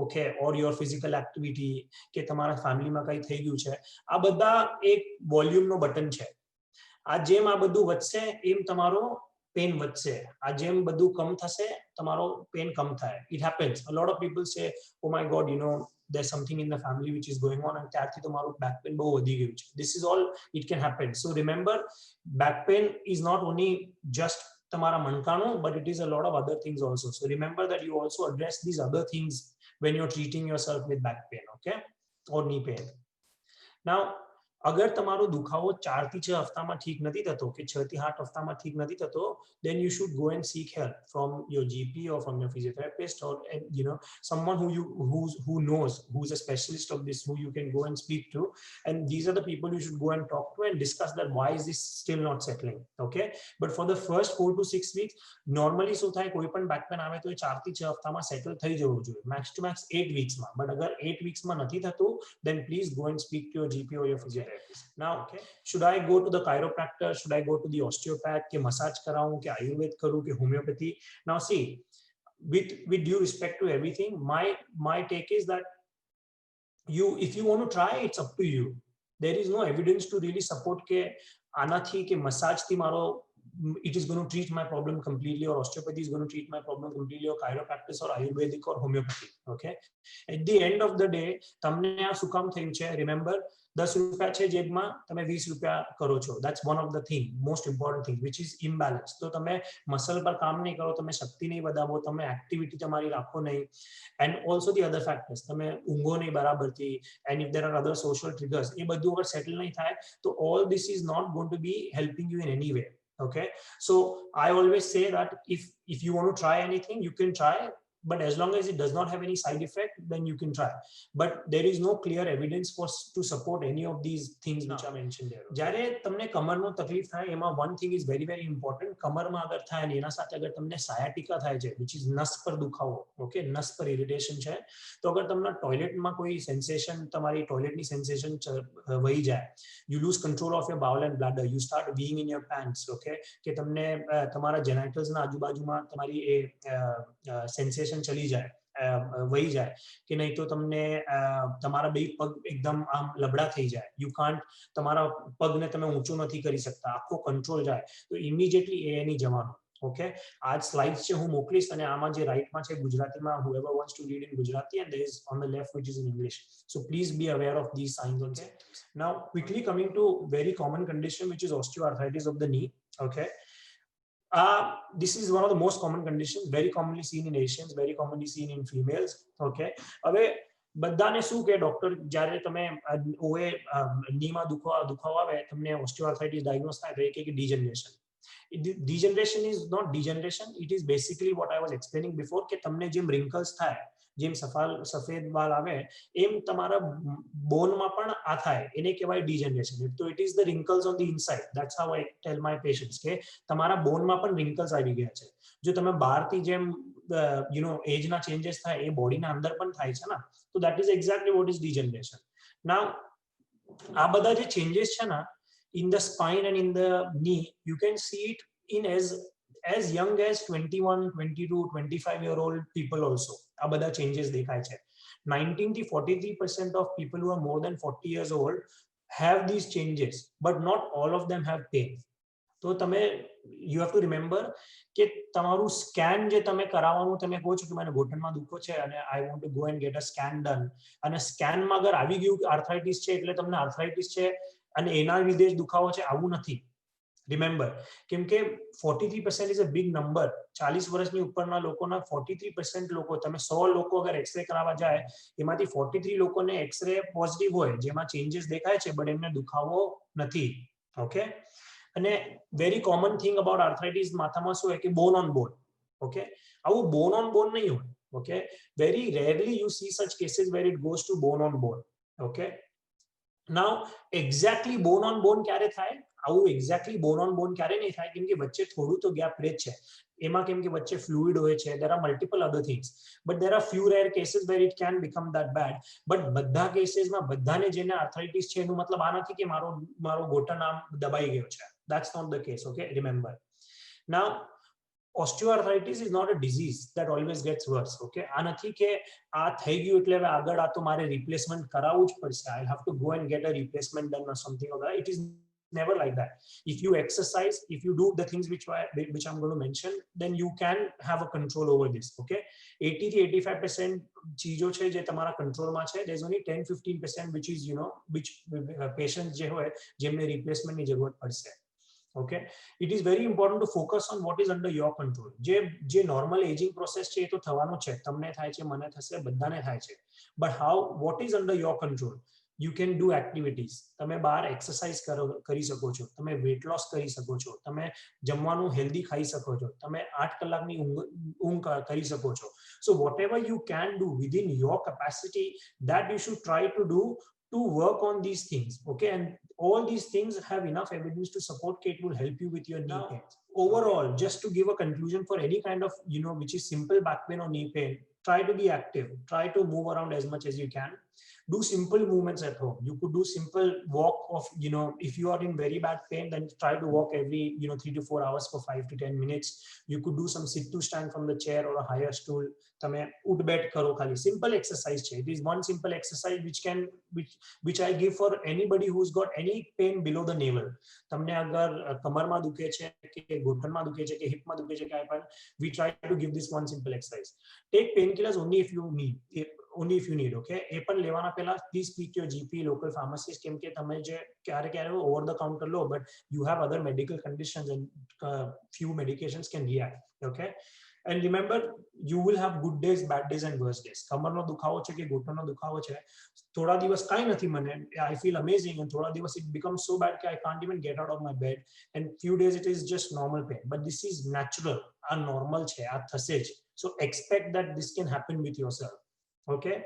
okay, or your physical activity, કે તમારા ફેમિલીમાં કઈ થઈ ગયું છે, આ બધા એક વોલ્યુમનો બટન છે. આ જેમ આ બધું વધશે એમ તમારો પેન વધશે. આ જેમ બધું કમ થશે તમારો પેન કમ થાય. It happens. A lot of people say, oh my god, there's something in the family which is going on, and ત્યારથી તમારું back pain બહુ વધી ગયું છે. This is all it can happen. So remember, back pain is not only just તમારા મણકાનું, but it is a lot of other things also. So remember that you also address these other things when you're treating yourself with back pain, okay, or knee pain. Now, અગર તમારો દુખાવો 4 થી 6 હપ્તામાં ઠીક નથી થતો, કે 6 થી 8 હપ્તામાં ઠીક નથી થતો, then you should go and seek help from your GP or from your physiotherapist, or someone who knows, who's a specialist of this, who you can go and speak to, and these are the people you should go and talk to and discuss that why is this still not settling. Okay, but for the first 4 to 6 weeks normally શું થાય, કોઈ પણ back pain આવે તો 4 થી 6 હપ્તામાં settle થઈ જવું જોઈએ, max to max 8 weeksમાં. but અગર 8 weeksમાં નથી થતું, then please go and speak to your GP or your physiotherapist. Now, okay, should I go to the chiropractor, should I go to the osteopath, ke massage karaun, ke ayurved karu, ke homeopathy? Now see, with due respect to everything, my take is that if you want to try, it's up to you. There is no evidence to really support ke anathi ke massage thi maro it is going to treat my problem completely, or osteopathy is going to treat my problem completely, or chiropractic or ayurvedic or homeopathy. Okay, at the end of the day તમને આ શું કામ થયું છે, remember, 10 રૂપિયા છે જેબમાં, તમે 20 રૂપિયા કરો છો. that's one of the thing, most important thing, which is imbalance. તો તમે મસલ પર કામ નહીં કરો, તમે શક્તિ નહીં વધાવો, તમે એક્ટિવિટી તમારી રાખો નહીં, and also the other factors, તમે ઊંઘો નહીં બરાબરથી, and if there are other social triggers, એ બધું અગર સેટલ નહીં થાય, તો all this is not going to be helping you in any way. Okay, so I always say that if you want to try anything, you can try, but as long as it does not have any side effect, then you can try. But there is no clear evidence to support any of these things which are mentioned there. જ્યારે તમને કમરનો તકલીફ થાય, એમાં one thing is very very important. કમરમાં અગર થાય અને એના સાથે અગર તમને sciatica થાય છે, which is નસ પર દુખાવો, okay, નસ પર ઇરિટેશન છે, તો અગર તમને ટોયલેટમાં કોઈ સેન્સેશન, તમારી ટોયલેટની સેન્સેશન વહી જાય, you lose control of your bowel and bladder, you start weeing in your pants, okay, કે તમને તમારા જેનાઇટલ્સના આજુબાજુમાં તમારી એ સેન્સેશન ચલી જાય, વહી જાય, કે નહીં તો તમને તમારા બે પગ એકદમ આમ લબડા થઈ જાય, you can't, તમારા પગને તમે ઊંચો નથી કરી શકતા, આખો કંટ્રોલ જાય, તો ઇમિડિયેટલી એની જવાનું. ઓકે, આ સ્લાઇડ્સ છે હું મોકલીશ, અને આમાં જે રાઈટમાં છે ગુજરાતીમાં, whoever wants to read in Gujarati, and there is on the left which is in English. So please be aware of these signs. Okay, now quickly coming to very common condition, which is osteoarthritis of the knee. Okay, this is one of the most common conditions, very commonly seen in Asians, very commonly seen in females. Okay, હવે બધાને શું કે doctor, જ્યારે તમે નીમાં દુખાવો આવે, તમને ઓસ્ટિયોઆર્થ્રાઇટિસ diagnose થાય, તો એ કે ડીજનરેશન. Degeneration is not degeneration, it is basically what I was explaining before, કે તમને જેમ wrinkles થાય, જેમ સફેદ વાળ આવે, એમ તમારા બોનમાં પણ આ થાય, એને કહેવાય ડીજનરેશન. તો it is the wrinkles on the inside. That's how I tell my patients, કે તમારા બોનમાં પણ wrinkles આવી ગયા છે. જો તમે બહારથી જેમ એજના ચેન્જીસ થાય, એ બોડીના અંદર પણ થાય છે ને, તો that is exactly what is degeneration. Now આ બધા જે ચેન્જીસ છે ને, in the spine and in the knee, you can see it in as young as 21, 22, 25-year-old people also. આ બધા changes દેખાય છે. 19 to 43% of people who are more than 40 years old have these changes, but not all of them have pain. તો તમે you have to remember કે તમારું scan જે તમે કરાવવાનું, તમે કહો છો કે મને ઘૂંટણમાં દુખો છે અને I want to go and get a scan done, અને સ્કેનમાં અગર આવી ગયું આર્થરાઇટિસ છે એટલે તમને આર્થરાઇટિસ છે અને એના લીધે જ દુખાવો છે, આવું નથી. રિમેમ્બર, કેમ કે 43% ઇઝ અ બિગ નંબર. 40 વર્ષની ઉપરના લોકોના 43% લોકો, તમે 100 લોકો અગર એક્સરે કરાવવા જાય એમાંથી 43 લોકોને એક્સરે પોઝિટિવ હોય, જેમાં ચેન્જીસ દેખાય છે બટ એમને દુખાવો નથી. ઓકે, અને very common thing about arthritis માથામાં શું હોય કે બોન ઓન બોન. ઓકે, આવું બોન ઓન બોન નહીં હોય. Okay, very rarely you see such cases where it goes to bone on bone. Okay, now exactly bone on bone ક્યારે થાય? આવું એક્ઝેક્ટલી બોન ઓન બોન ક્યારે નહીં થાય, કેમ કે વચ્ચે થોડું તો ગેપ રહે છે એમાં, કેમ કે વચ્ચે ફ્લુઇડ હોય છે. there are multiple other things, but there are few rare cases where it can become that bad. but બધા કેસીસમાં બધાને જેને આર્થરાઇટિસ છે એનો મતલબ આ નથી કે મારો ઘૂંટણ આમ દબાઈ ગયો છે. that's not the case. okay, remember. now osteoarthritis is not a disease that always gets worse. okay, આ નથી કે આ થઈ ગયું એટલે હવે આગળ આ તો મારે રિપ્લેસમેન્ટ કરાવવું જ પડશે. I'll have to go and get a replacement done or something like that. It is never like that. If you exercise, if you do the things which I'm going to mention, then you can have a control over this. okay, 80 to 85% ચીજો છે જે તમારા કંટ્રોલમાં છે. there's only 10-15% which is which patients જે હોય જેમને રિપ્લેસમેન્ટની જરૂરત પડશે. okay, it is very important to focus on what is under your control. જે normal aging process છે એ તો થવાનો છે, તમને થાય છે, મને થશે, બધાને થાય છે. but what is under your control? you can do activities. તમે બહાર એક્સરસાઇઝ કરી શકો છો, તમે વેટ લોસ કરી શકો છો, તમે જમવાનું હેલ્ધી ખાઈ શકો છો, તમે 8 કલાકની ઊંઘ કરી શકો છો. so whatever you can do within your capacity, that you should try to do to work on these things. okay, and all these things have enough evidence to support that it will help you with your knee pain. Overall, just to give a conclusion for any kind of which is simple back pain or knee pain, try to be active, try to move around as much as you can. Do simple movements at home. You could do simple walk of if you are in very bad pain, then try to walk every 3 to 4 hours for 5 to 10 minutes. You could do some sit to stand from the chair or a higher stool. તમે ઉઠ બેઠ કરો, ખાલી simple exercise છે. It is one simple exercise which I give for anybody who's got any pain below the navel. તમને અગર કમરમાં દુખે છે કે ઘૂંટણમાં દુખે છે કે હિપમાં દુખે છે કાંઈ પણ, we try to give this one simple exercise. Take painkillers only if you need. okay, એ પણ લેવાના પહેલા please speak to your GP, local pharmacist, કેમ કે તમે જે ક્યારે over the counter law, but you have other medical conditions and few medications can react. okay, and remember, you will have good days, bad days and worse days. કમરનો દુખાવો છે કે ઘૂંટણનો દુખાવો છે, થોડા દિવસ કાંઈ નથી, મને I feel amazing, and થોડા દિવસ it becomes so bad that I can't even get out of my bed, and few days it is just normal pain. but this is natural, આ normal છે, આ થશે જ. so expect that this can happen with yourself. okay,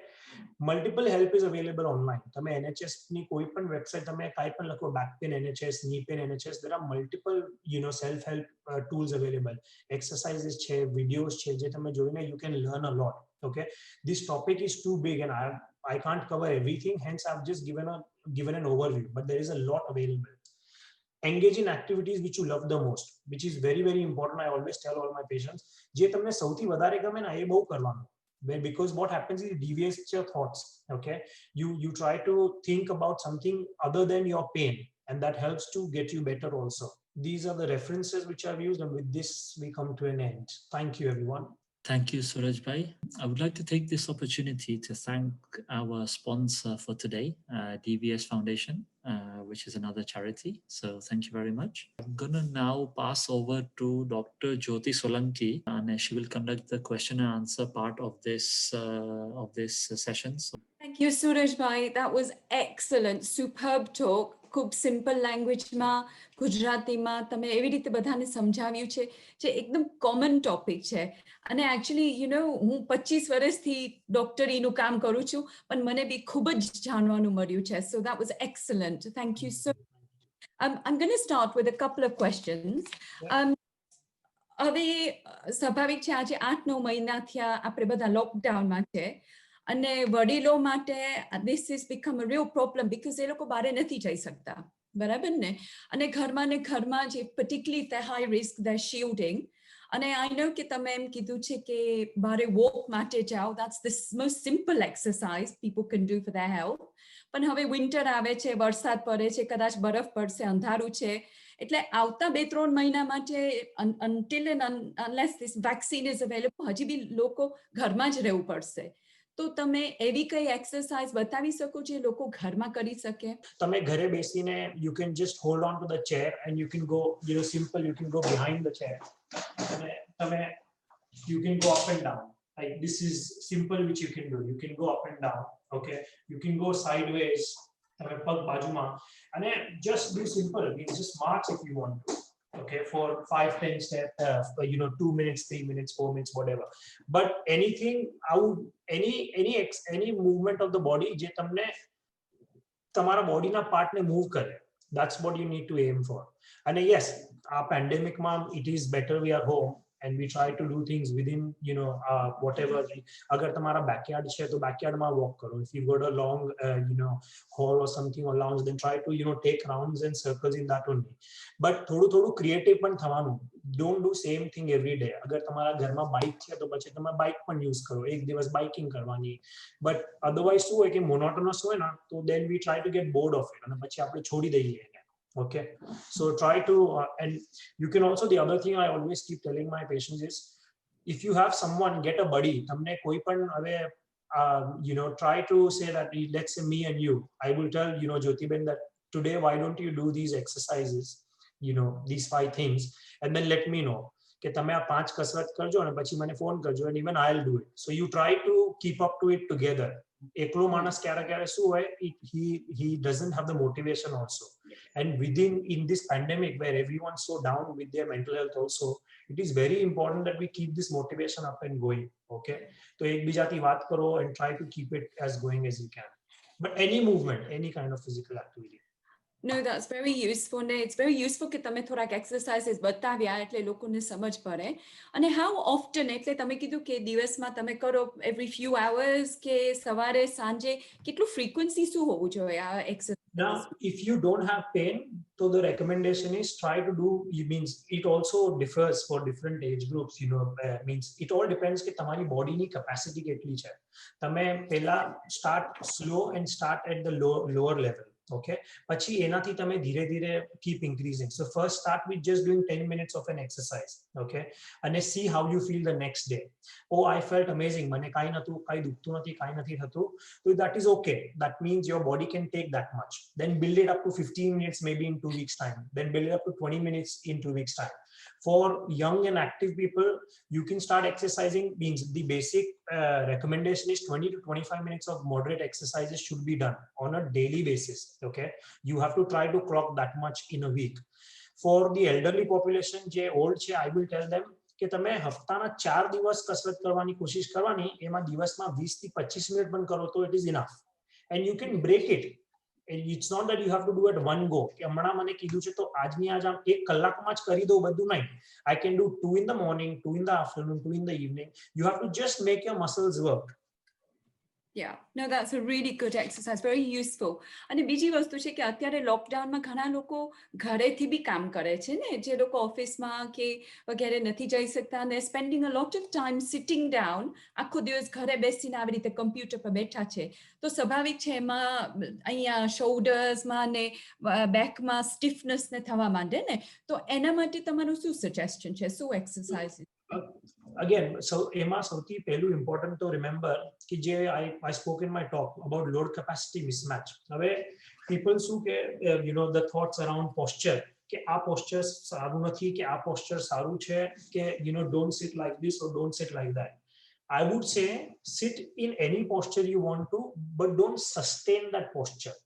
multiple help is available online. તમે NHS ની કોઈ પણ website તમે કાંઈ પણ લખો, back pain NHS, knee pain NHS, there are multiple self help tools available. exercises છે, videos છે, જે તમે જોઈને you can learn a lot. okay, this topic is too big and I can't cover everything, hence I've just given an overview, but there is a lot available. Engage in activities which you love the most, which is very very important. I always tell all my patients, જે તમને સૌથી વધારે ગમે ને એ બહુ કરવાનું. because what happens is it deviates your thoughts. okay, you try to think about something other than your pain, and that helps to get you better also. These are the references which I've used, and with this we come to an end. Thank you everyone. Thank you, Suraj Bhai. I would like to take this opportunity to thank our sponsor for today, DVS Foundation, which is another charity. So thank you very much. I'm going to now pass over to Dr. Jyoti Solanki, and she will conduct the question and answer part of this session. So, thank you, Suraj Bhai. That was excellent, superb talk. ખૂબ simple લેંગ્વેજમાં, ગુજરાતીમાં તમે એવી રીતે બધાને સમજાવ્યું છે જે એકદમ કોમન ટોપિક છે. અને એકચ્યુઅલી હું 25 વર્ષથી ડોક્ટરીનું કામ કરું છું, પણ મને બી ખૂબ જ જાણવાનું મળ્યું છે. So that was excellent. Thank you so much. I'm going to start with a couple of questions. હવે સ્વાભાવિક છે, આજે 8-9 મહિના થયા આપણે બધા લોકડાઉનમાં છે, અને વડીલો માટે this has become a real problem because એ લોકો બહાર નથી જઈ શકતા, બરાબર ને? અને ઘરમાં જે particularly the high risk, they're shielding. અને I know કે તમે એમ કીધું છે કે બહાર walk માટે જાઓ, that's the most simple exercise people can do for their health. પણ હવે winter આવે છે, વરસાદ પડે છે, કદાચ બરફ પડશે, અંધારું છે, એટલે આવતા 2-3 મહિના માટે until and unless this vaccine is available, હજી બી લોકો ઘરમાં જ રહેવું પડશે. તો તમે એવી કઈ એક્સરસાઇઝ બતાવી શકો જે લોકો ઘરમાં કરી શકે? તમે ઘરે બેસીને you can just hold on to the chair and you can go, you know, simple, you can go behind the chair. તમે you can go up and down. Like this is simple which you can do. You can go up and down. Okay. You can go sideways. તમે પગ બાજુમાં અને just do simple. Means just march if you want to. Okay, for 5-10 steps, you know, 2 minutes, 3 minutes, 4 minutes, whatever. But anything, any movement of the body જે તમને તમારા બોડીના પાર્ટને move કરે, that's what you need to aim for. And yes, our pandemic it is better we are home and we try to do things within, you know, whatever. अगर तुम्हारा backyard है तो backyard में walk करो. If you got a long, you know, hall or something or lounge, then try to, you know, take rounds and circles in that only. But થોડું creative પણ થવાનું. Don't do same thing every day. अगर तुम्हारा घर में bike है तो પછી તમે bike પણ use करो. एक दिवस biking करवानी. But otherwise શું હોય કે monotonous હોય ना, तो then we try to get bored of it અને પછી આપણે છોડી દઈએ. Okay, so try to and you can also, the other thing I always keep telling my patients is, if you have someone, get a buddy. તમને કોઈ પણ હવે you know, try to say that, let's say me and you, I will tell, you know, Jyotiben, that today why don't you do these exercises, you know, these 5 things, and then let me know કે તમે આ 5 કસરત કરજો અને પછી મને phone કરજો, and even I'll do it. So you try to keep up to it together. એકલો માણસ ક્યારે શું હોય, he doesn't have the motivation also. And in this pandemic where everyone's so down with their mental health also, it is very important that we keep this motivation up and going. Okay, so ekbijathi વાત karo and try to keep it as going as you can. But any movement, any kind of physical activity. No, that's very useful. ને it's very useful કે તમે થોડાક exercises બતાવ્યા એટલે લોકોને સમજ પડે. અને how often, એટલે તમે કીધું કે દિવસમાં તમે કરો every few hours કે સવારે સાંજે, કેટલું frequency શું હોવું જોઈએ આ exercise? Now, if you don't have pain, so the recommendation is try to do, it means it also differs for different age groups, you know, means it all depends કે તમારી બોડીની capacity કેટલી છે. તમે પહેલા start slow and start at the lower level. Okay, પછી એનાથી તમે ધીરે ધીરે keep increasing. So first start with just doing 10 minutes of an exercise. Okay, and see how you feel the next day. Oh, I felt amazing, મને કાઈ નતું, કાઈ દુખતું નથી, કાઈ નથી થતું. So that is okay. That means your body can take that much. Then build it up to 15 minutes maybe in 2 weeks time. Then build it up to 20 minutes in 2 weeks time. For young and active people, you can start exercising. Means the basic recommendation is 20 to 25 minutes of moderate exercises should be done on a daily basis. Okay, you have to try to clock that much in a week. For the elderly population, je old che, I will tell them કે તમે હપ્તાના 4 દિવસ કસરત કરવાની કોશિશ કરવાની, એમાં દિવસમાં 20 થી 25 મિનિટ પણ કરો તો it is enough. And you can break it. It's not that you have to do it one go. કે હમણાં મને કીધું છે તો આજની આજ આમ 1 કલાકમાં જ કરી દઉં બધું, નહીં. I can do 2 in the morning, 2 in the afternoon, 2 in the evening. You have to just make your muscles work. Yeah, no, that's a really good exercise, very useful. અને બીજી વસ્તુ છે કે અત્યારે લોકડાઉનમાં ઘણા લોકો ઘરેથી બી કામ કરે છે ને, જે લોકો ઓફિસમાં કે વગેરે નથી જઈ શકતા, અને spending a lot of time sitting down, આખો દિવસ ઘરે બેસીને આવી રીતે કમ્પ્યુટર પર બેઠા છે, તો સ્વાભાવિક છે એમાં અહીંયા શોલ્ડર્સમાં ને બેકમાં સ્ટીફનેસ ને થવા માંડે ને, તો એના માટે તમારું શું સજેશન છે, શું એક્સરસાઇઝ? Again, so એમાં સૌથી પહેલું important to remember કે જે I spoke in my talk about load capacity mismatch. હવે people શું કે, you know, the thoughts around posture, કે આ posture સારું નથી, કે આ posture સારું છે, કે, you know, don't sit like this or don't sit like that. I would say sit in any posture you want to, but don't sustain that posture.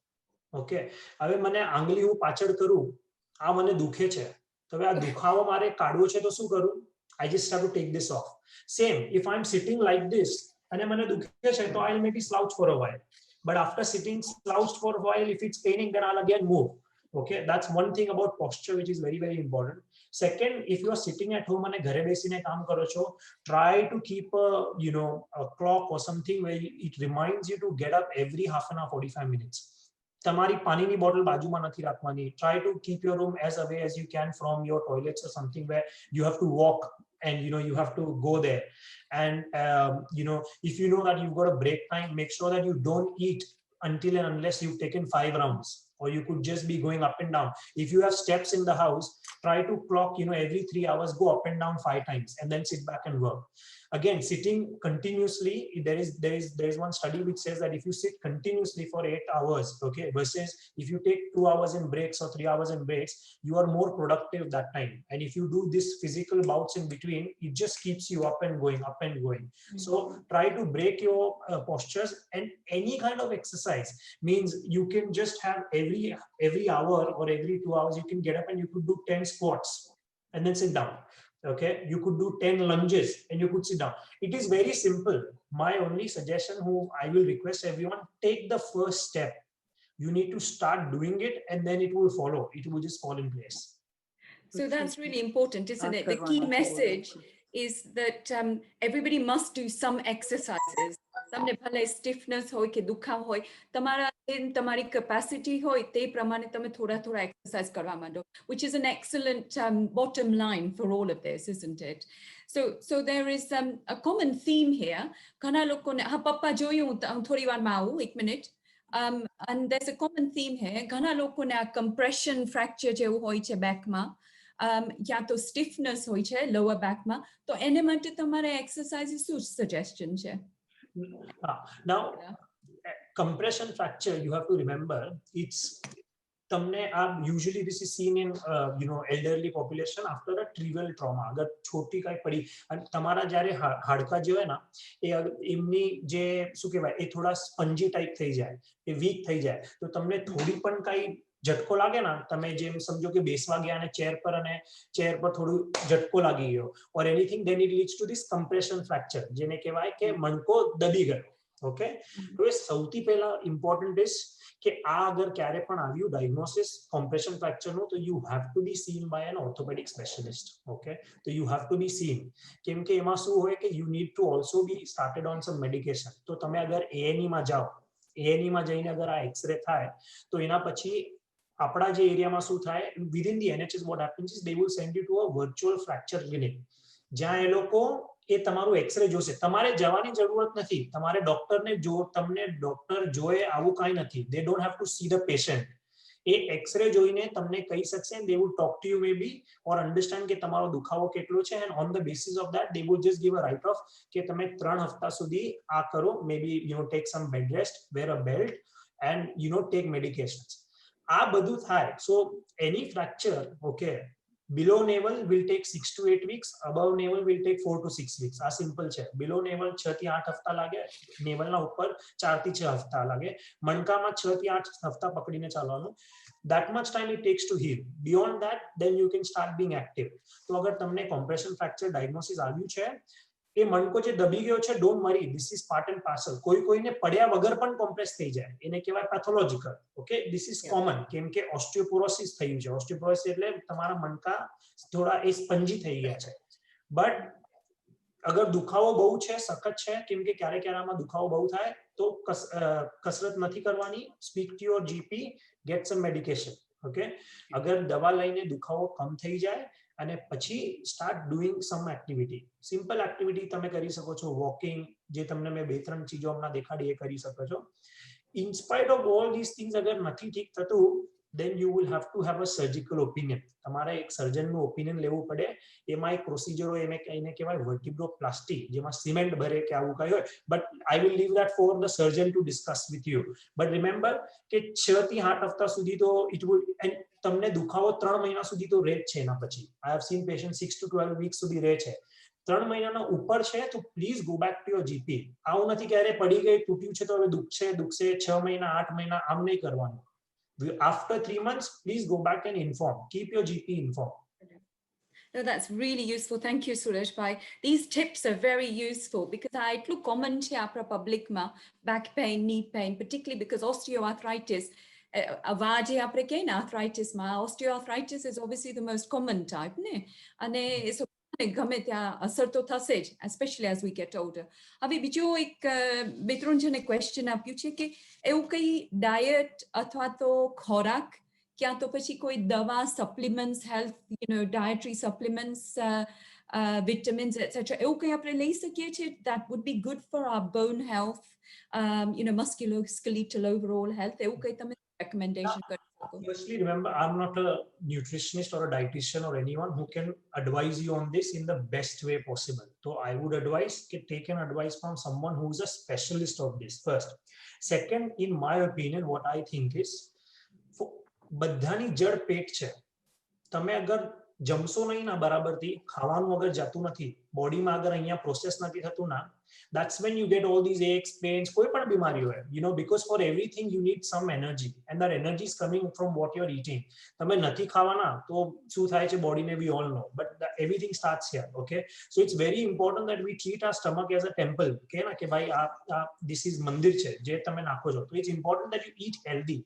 Okay, હવે મને આંગળી હું પાછળ કરું, આ મને દુખે છે, તો હવે આ દુખાવો મારે કાઢવો છે તો શું કરું? I just have to take this off. Same, if I'm sitting like this, and I'll maybe slouch for a while. But after sitting slouched for a while, if it's paining, then I'll again move. Okay, that's one thing about posture, which is very, very important. Second, if you are sitting at home and ghare besine kaam karo cho, try to keep a clock or something where it reminds you to get up every half an hour, 45 minutes. તમારી પાણીની bottle બાજુમાં નથી રાખવાની. Try to keep your room as away as you can from your toilets or something where you have to walk and you have to go there. And if you know that you've got a break time, make sure that you don't eat until and unless you've taken 5 rounds, or you could just be going up and down. If you have steps in the house, try to clock every 3 hours, go up and down 5 times and then sit back and work. again, sitting continuously, there is one study which says that if you sit continuously for 8 hours, okay, versus if you take 2 hours in breaks or 3 hours in breaks, you are more productive that time. And if you do this physical bouts in between, it just keeps you up and going, up and going. So try to break your postures, and any kind of exercise means you can just have every hour or every 2 hours, you can get up and you could do 10 squats and then sit down. Okay, you could do 10 lunges and you could sit down. It is very simple. My only suggestion, who I will request everyone, take the first step. You need to start doing it, and then it will follow. It will just fall in place. So that's really important, isn't it? The key message is that everybody must do some exercises. તમને ભલે stiffness હોય કે દુખાવ હોય, તમારી capacity હોય તે પ્રમાણે તમે થોડા exercise કરવા માંડો, which is an excellent bottom line for all of this, isn't it? So there is a common theme here. ઘણા લોકોને પપ્પા જોયું, થોડી વારમાં આવું, 1 minute. And there's a common theme here. ઘણા લોકોને આ compression fracture જેવું હોય છે બેકમાં, या तो stiffness હોય છે lower back માં, તો એને માટે તમારે exercises શું suggestion છે? Now, compression fracture, you have to remember, it's usually this is seen in elderly population after a trivial trauma. अगर छोटी काई पड़ी અને તમારા જ્યારે હાડકા જે હોય ના, એ એમની જે શું કહેવાય, એ થોડા સ્પંજી ટાઈપ થઈ જાય, એ વીક થઈ જાય, તો તમને થોડી પણ કાઈ झटको लागे ना, તમે જેમ સમજો કે બેસવા ગયા અને ચેર પર થોડું झटको લાગી ગયો or anything, then it leads to this compression fracture, જેને કહેવાય કે મણકો દબી ગયો. ઓકે, તો એ સૌથી પહેલા ઇમ્પોર્ટન્ટ ઇઝ કે આ અગર ક્યારે પણ આવ્યું ડાયગ્નોસિસ compression fracture નું, તો you have to be seen by an orthopedic specialist. Okay, so you have to be seen, કેમ કે એમાં શું હોય કે you need to also be started on some medication. તો તમે અગર A&E માં જાઓ, A&E માં જઈને અગર આ એક્સરે થાય, તો એના પછી આપણા જે એરિયામાં શું થાય, within the NHS what happens is they will send you to a virtual fracture clinic, જ્યાં એ લોકો એ તમારું એક્સરે જોશે. તમારે જવાની જરૂરત નથી, તમારે તમને ડોક્ટર જોએ આવું કાંઈ નથી. they don't have to see the patient. એ એક્સરે જોઈને તમને કહી શકશે, they will talk to you maybe or understand કે તમારો દુખાવો કેટલો છે, and on the basis of that they will just give a write off કે તમે 3 હપ્તા સુધી આ કરો, maybe take some bed rest, wear a belt, and take medications. આ બધું થાય. So any fracture, okay, below navel will take 6 to 8 weeks, above navel will take 4 to 6 weeks. આ સિમ્પલ છે. below navel 6 થી 8 હપ્તા લાગે, navel ના ઉપર 4 થી 6 હપ્તા લાગે, મણકામાં 6 થી 8 હપ્તા પકડીને ચાલવાનું. that much time it takes to heal. Beyond that, then you can start being active. તો અગર તમને compression fracture diagnosis આવ્યું છે, એ મણકો જે દબી ગયો છે, don't worry, this is part and parcel. કોઈને પડ્યા વગર પણ કોમ્પ્રેસ થઈ જાય, એને કહેવાય pathological. Okay, this is common, કેમ કે ઓસ્ટિયોપોરોસિસ થયું છે. ઓસ્ટિયોપોરોસિસ એટલે તમારા મણકા થોડા એ સ્પંજી થઈ ગયા છે. બટ અગર દુખાવો બહુ છે, સખત છે, કેમ કે ક્યારે આમાં દુખાવો બહુ થાય, તો કસરત નથી કરવાની. Speak to your GP, gate sum medication. Okay, અગર દવા લઈને દુખાવો કમ થઈ જાય અને પછી સ્ટાર્ટ ડુઈંગ સમ એક્ટિવિટી. સિમ્પલ એક્ટિવિટી તમે કરી શકો છો, વોકિંગ, જે તમને મેં 2-3 ચીજો હમણાં દેખાડી, એ કરી શકો છો. In spite of all this things અગર નથી ઠીક થતું, then you will have to have a surgical opinion. તમારે એક સર્જનનું ઓપિનિયન લેવું પડે. એમાં એક પ્રોસિજર હોય, એને કહેવાય વર્ટિબ્રોપ્લાસ્ટી, જેમાં સિમેન્ટ ભરે કે આવું કઈ હોય. But I will leave that for the surgeon to discuss with you. But remember કે 6 થી 8 હપ્તા સુધી તો ઇટ વુડ, એન્ડ તમને દુખાવો 3 મહિના સુધી તો રહે જ છે. એના પછી I have seen patient 6 to 12 weeks સુધી રહે છે. 3 મહિનાના ઉપર છે તો please go back to your GP. આવું નથી કે અરે પડી ગઈ, તૂટ્યું છે તો હવે દુખશે 6 મહિના 8 મહિના, આમ નહીં કરવાનું. After 3 months, please go back and inform. Keep your GP informed. No, that's really useful. Thank you, Suresh Bhai. These tips are very useful because I look common to our public ma back pain, knee pain, particularly because osteoarthritis. Avaje apre ke na arthritis ma osteoarthritis is obviously the most common type, ne? Ane so ગમે ત્યાં અસર તો થશે જ, especially as we get older. હવે બીજો એક 2-3 જણે ક્વેશ્ચન આપ્યું છે કે એવું કઈ ડાયટ અથવા તો ખોરાક, ક્યાં તો પછી કોઈ દવા, supplements, health, dietary supplements, vitamins, etc. એવું કઈ આપણે લઈ શકીએ છીએ that would be good for our bone health, musculoskeletal overall health? એવું કઈ તમે recommendation કરી શકો? Firstly, remember, I'm not a nutritionist or a dietitian or anyone who can advise you on this in the best way possible. So I would advise take an advice from someone who's a specialist of this first. Second, in my opinion, what I think is, બધાની જડ પેટ છે. તમે અગર જમશો નહીં ના બરાબરથી, ખાવાનું અગર જતું નથી, બોડીમાં અગર અહીંયા પ્રોસેસ નથી થતું ના, that's when you get all these aches, pains, કોઈ પણ બીમારી હોય, because for everything you need some energy, and that energy is coming from what you're eating. તમે નથી ખાવાના તો શું થાય છે બોડીને, we all know, but everything starts here. Okay, so it's very important that we treat our stomach as a temple. Okay ના, કે ભાઈ this is મંદિર છે જે તમે નાખો છો. So it's important that you eat healthy.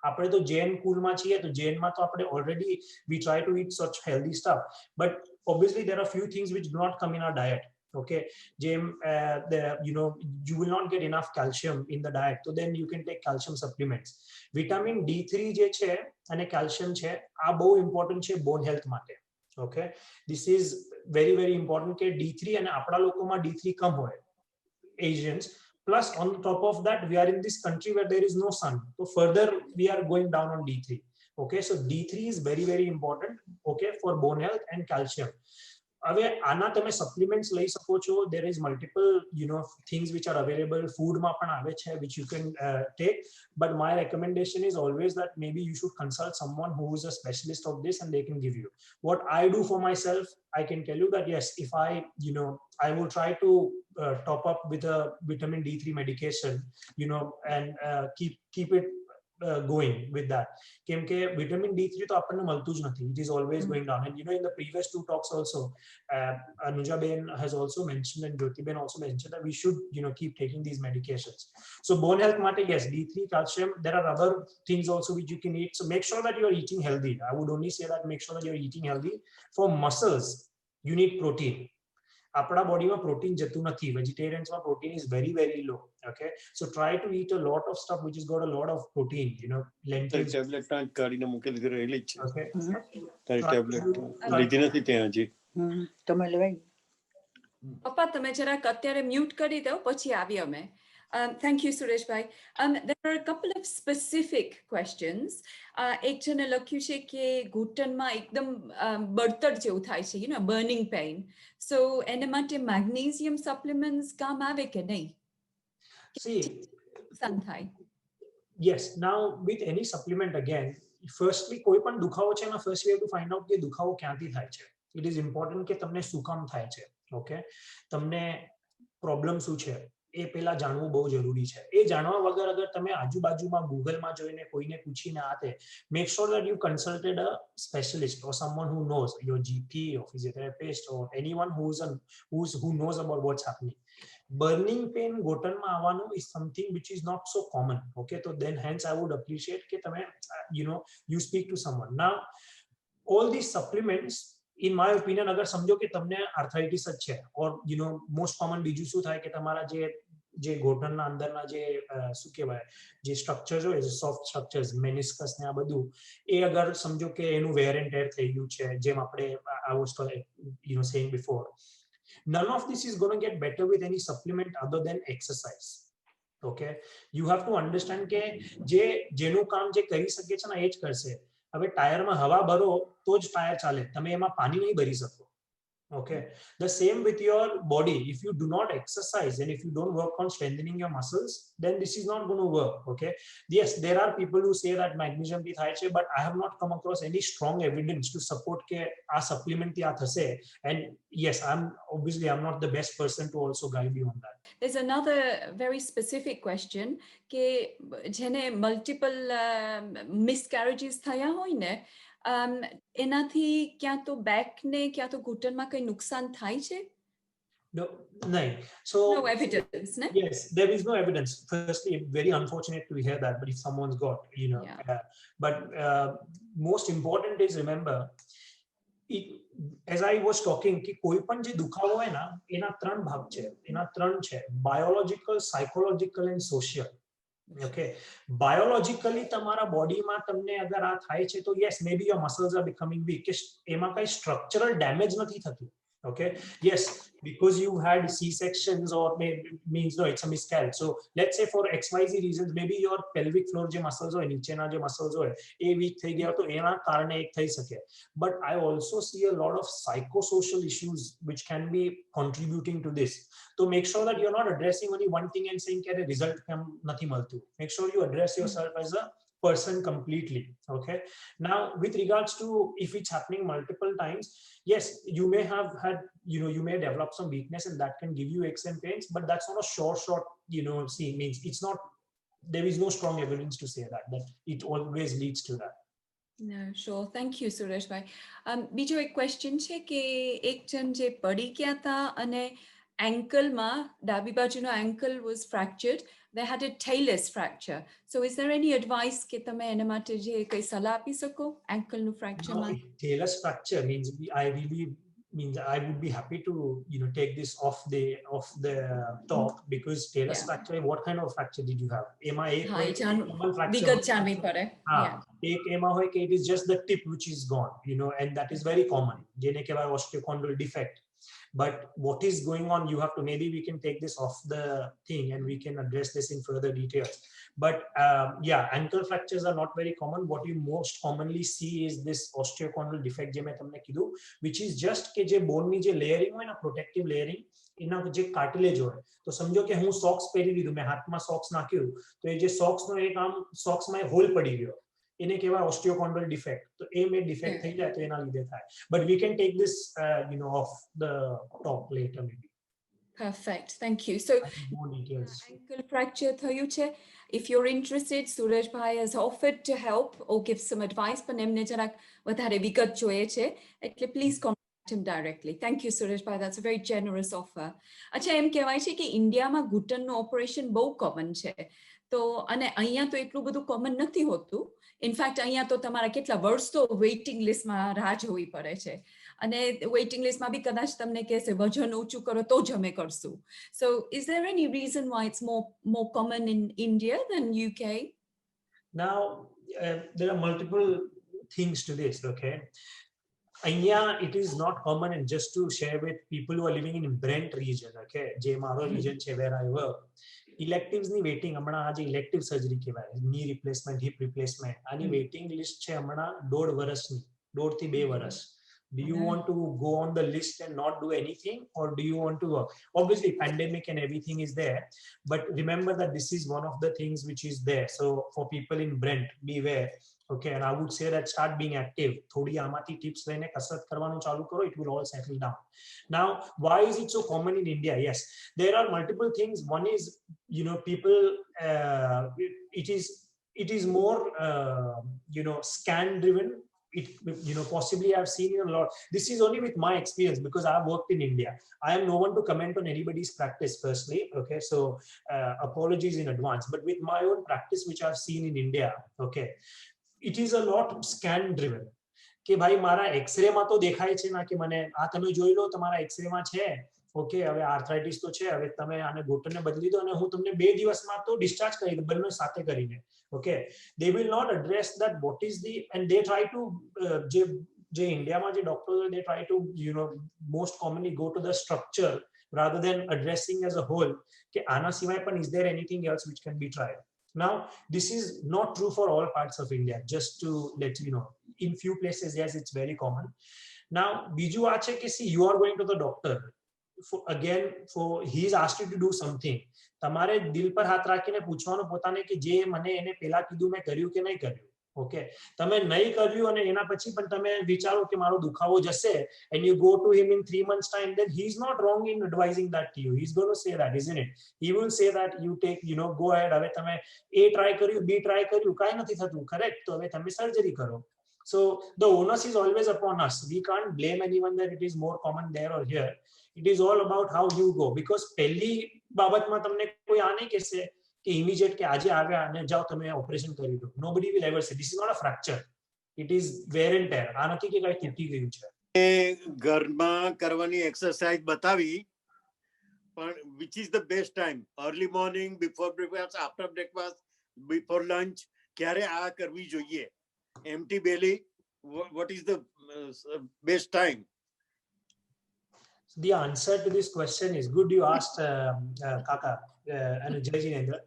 આપણે તો જૈન કુલમાં છીએ, તો જૈનમાં તો આપણે already we try to eat such healthy stuff, but obviously there are few things which do not come in our diet. Okay, you will not get enough calcium in the diet, so then you can take calcium supplements. Vitamin D3 જે છે અને calcium છે, આ બહુ important છે bone health માટે. Okay, this is very very important કે D3 અને આપણા લોકોમાં D3 કમ હોય, Asians. Plus, on top of that, we are in this country where there is no sun. So further, we are going down on D3. Okay, so D3 is very, very important, okay, for bone health and calcium. હવે આના તમે supplements લઈ શકો છો. There is multiple, things which are available. Food માં પણ આવે છે, which you can take. But my recommendation is always that maybe you should consult someone who is a specialist of this, and they can give you. What I do for myself, I can tell you that yes, if I will try to top up with a vitamin D3 medication, and keep it going with that. કેમ કે vitamin D3 તો આપણને મળતું જ નથી. It is always going down. And in the previous two talks also, Anuja Ben has also mentioned, and Jyoti Ben also mentioned, that we should keep taking these medications. So bone health માટે, yes, D3, calcium. There are other things also which you can eat. So make sure that you are eating healthy. I would only say that make sure that you are eating healthy. For muscles, you need protein. આપણા બોડીમાં protein જતું નથી. વેજીટેરિયન્સમાં protein is very very low. Okay, so try to eat a lot of stuff which has got a lot of protein. Lentils. Tablet કાઢીને મૂકેલી રહેલી જ છે. Okay, તારી ટેબ્લેટ લીધી નથી ત્યાં હજી. તમે લેવાય. પપ્પા તમે જરાક અત્યારે મ્યુટ કરી દો, પછી આવી અમે. Thank you, Suresh Bhai. There are a couple of specific questions. એક જણે લખ્યું છે કે ઘૂંટણમાં એકદમ બળતર જેવું થાય છે, burning pain. So એના માટે magnesium supplements કામ આવે કે નહીં? See, થાય. yes, now with any supplement, again, firstly કોઈ પણ દુખાવો છે ના, first we have to find out કે દુખાવો ક્યાંથી થાય છે. It is important કે તમને શું કામ થાય છે. Okay, તમને પ્રોબ્લેમ શું છે એ પહેલા જાણવું બહુ જરૂરી છે. એ જાણવા વગર અગર તમે આજુબાજુમાં ગૂગલમાં જોઈને કોઈને પૂછીને આતે, make sure that you consulted a specialist or someone who knows, your GP or physiotherapist or anyone who knows about what's happening. Burning pain ઘૂંટણમાં આવવાનું is something which is not so common. Okay, so then hence I would appreciate કે તમે you speak to someone. Now all these supplements, in my opinion, अगर समझो कि तमने arthritis જ છે, or most common બીજું શું થાય કે તમારા જે ઘૂંટણના અંદરના જે શું કહેવાય, જે સ્ટ્રક્ચર્સ હોય, જે સોફ્ટ સ્ટ્રક્ચર્સ, મેનિસ્કસ ને આ બધું, એ અગર સમજો કે એનું વેર એન્ડ ટેર થઈ ગયું છે, જેમ આપણે I was saying before, none of this is going to get better with any supplement other than exercise. Okay, you have to understand કે જેનું કામ જે કરી શકે છે ને એ જ કરશે. હવે ટાયરમાં હવા ભરો તો જ ટાયર ચાલે, તમે એમાં પાણી નહીં ભરી શકો. Okay, the same with your body. If you do not exercise and if you don't work on strengthening your muscles, then this is not going to work. Okay, yes, there are people who say that magnesium થી થાય છે, but I have not come across any strong evidence to support કે આ supplement થી આ થશે. And yes, I'm not the best person to also guide you on that. There's another very specific question કે જેને multiple miscarriages થયા હોય ને, એનાથી ક્યાં તો બેક ને ક્યાં તો ઘૂંટણમાં કઈ નુકસાન થાય છે? No, so no evidence, ne? Yes, there is no evidence. Firstly, very unfortunate to hear that, but if someone's got, but most important is, remember, as I was talking, कि कोई पण जे दुखाવો है ना, એના ત્રણ ભાગ છે, biological, psychological and social. Okay, biologically તમારા બોડીમાં તમને અગર આ થાય છે તો yes, maybe your muscles are becoming weak. એમાં કઈ structural damage નથી થતું. Okay, yes, because you had C-sections or means no, it's a miscarriage. So let's say for XYZ reasons, maybe your pelvic floor je muscles hoy, નીચેના જે muscles hoy, એ weak થઈ ગયા તો એના કારણે એક થઈ શકે. But I also see a lot of psychosocial issues which can be contributing to this. So make sure that you're not addressing only one thing and saying that a result can નથી મળતું. Make sure you address yourself as a person completely. Okay, now with regards to if it's happening multiple times, yes, you may have had, you may develop some weakness and that can give you aches and pains, but that's not a short see, means it's not, there is no strong evidence to say that it always leads to that. No, sure. Thank you, Suresh bhai. બીજો એક question છે કે એક જણ જે પડી ગયા હતા અને ankle માં ડાબી બાજુનો ankle was fractured. They had a talus fracture. So is there any advice કે તમે એના માટે જે કઈ સલાહ આપી સકો ankle નું fracture માં? Talus fracture means I would be happy to take this off the talk, because talus fracture, what kind of fracture did you have? વિગત જાણવી પડે. એક એમાં હોય કે it is just the tip which is gone, and that is very common, જેને કહેવાય osteochondral defect. But what is going on, you have to, maybe we can take this off the thing and we can address this in further details. But ankle fractures are not very common. What you most commonly see is this osteochondral defect je main tamne kidhu, which is just ke je bone ni je layering hoy na, protective layering, એના જે cartilage હોય, તો સમજો કે હું socks પહેરી લીધું, મેં હાથમાં સોક્સ નાખ્યું, તો એ જે સોક્સનો એક આમ સોક્સમાં હોલ પડી ગયો, એને કહેવાય ઓસ્ટિયોકોન્ડ્રલ ડિફેક્ટ. તો એ મેં ડિફેક્ટ થઈ જાય તો એના લીધે થાય. But we can take this off the talk later maybe. Perfect, thank you. So more details. Ankle fracture થયું છે. If you're interested, Suresh bhai has offered to help or give some advice, પણ એમને જરાક વધારે વિગત જોઈએ છે, એટલે please contact him directly. Thank you, Suresh bhai. That's a very generous offer. અચ્છા, એમ કહેવાય છે કે ઇન્ડિયામાં ઘૂંટણનું ઓપરેશન બહુ કોમન છે, તો અને અહીંયા તો એટલું બધું કોમન નથી હોતું. ઇનફેક્ટ અહીંયા તો તમારા કેટલા વર્ષ તો વેઇટિંગ લિસ્ટમાં રાહ જોવી પડે છે, અને વેઇટિંગ લિસ્ટમાં બી કદાચ તમને કહેશે વજન ઊંચું કરો તો જ અમે કરશું. So is there any reason why it's more common in India than UK? Now there are multiple things to this. Okay, India, it is not common, and just to share with people who are living in Brent region, okay, je maro region che where I work, electives ni waiting hamna aje elective surgery kehવાય, knee replacement, hip replacement, ani waiting list છે hamna 1.5 વર્ષની, 1.5 થી 2 વર્ષ. Do you want to go on the list and not do anything, or do you want to work? Obviously pandemic and everything is there, but remember that this is one of the things which is there. So for people in Brent, beware. Okay, and I would say that start being active. Thodi amati tips lene kasrat karvanu chalu karo, it will all settle down. Now, why is it so common in India? Yes, there are multiple things. One is, people, it is more scan driven. It, possibly I've seen a lot. This is only with my experience, because I've worked in India. I am no one to comment on anybody's practice firstly. Okay, so apologies in advance. But with my own practice, which I've seen in India, okay, it is a lot scan driven. કે ભાઈ મારા x ray માં તો દેખાય છે ના કે મને આ તમે જોઈ લો, તમારા એક્સરે માં છે, ઓકે, હવે આર્થરાઇટિસ તો છે, હવે તમે આને ઘૂંટણને બદલી દો અને હું તમને 2 દિવસમાં તો ડિસ્ચાર્જ કરી દઉં, બંને સાથે કરીને. Okay, they will not address that what is the, and they try to જે ઇન્ડિયામાં જે ડોક્ટરો, they try to most commonly go to the structure rather than addressing as a whole કે આના સિવાય પણ is there anything else which can be tried. Now this is not true for all parts of India, just to let you know. In few places, yes, it's very common. Now બીજું આ છે કે see, you are going to the doctor, he's asked you to do something. તમારે દિલ પર હાથ રાખીને પૂછવાનું પોતાને કે જે મને એને પહેલા કીધું મેં કર્યું કે નહીં કર્યું. ઓકે, તમે નહીં કર્યું અને એના પછી પણ તમે વિચારો કે મારો દુખાવો જશે, and you go to him in 3 months time, then he's not wrong in advising that to you. He's going to say that, isn't it? He will say that you take, go ahead, હવે તમે A try કર્યું, B try કર્યું, કાઈ નથી થતું, correct, તો હવે તમે સર્જરી કરો. So the onus is always upon us. We can't blame anyone that it is more common there or here. It is all about how you go, because પહેલી બાબતમાં તમને કોઈ આ નહીં કહેશે કે immediate કે આજે આવ્યા અને જાઓ તમે ઓપરેશન કરી દો. Nobody will ever say this is not a fracture, it is wear and tear. આ નથી કે કાઈ તૂટી ગયું છે. ઘરમાં કરવાની એક્સરસાઇઝ બતાવી, પણ which is the best time? Early morning, before breakfast, after breakfast, before lunch, ક્યારે આ કરવી જોઈએ? Empty belly, what is the best time? The answer to this question is good. You asked Kaka and Jai Jinendra.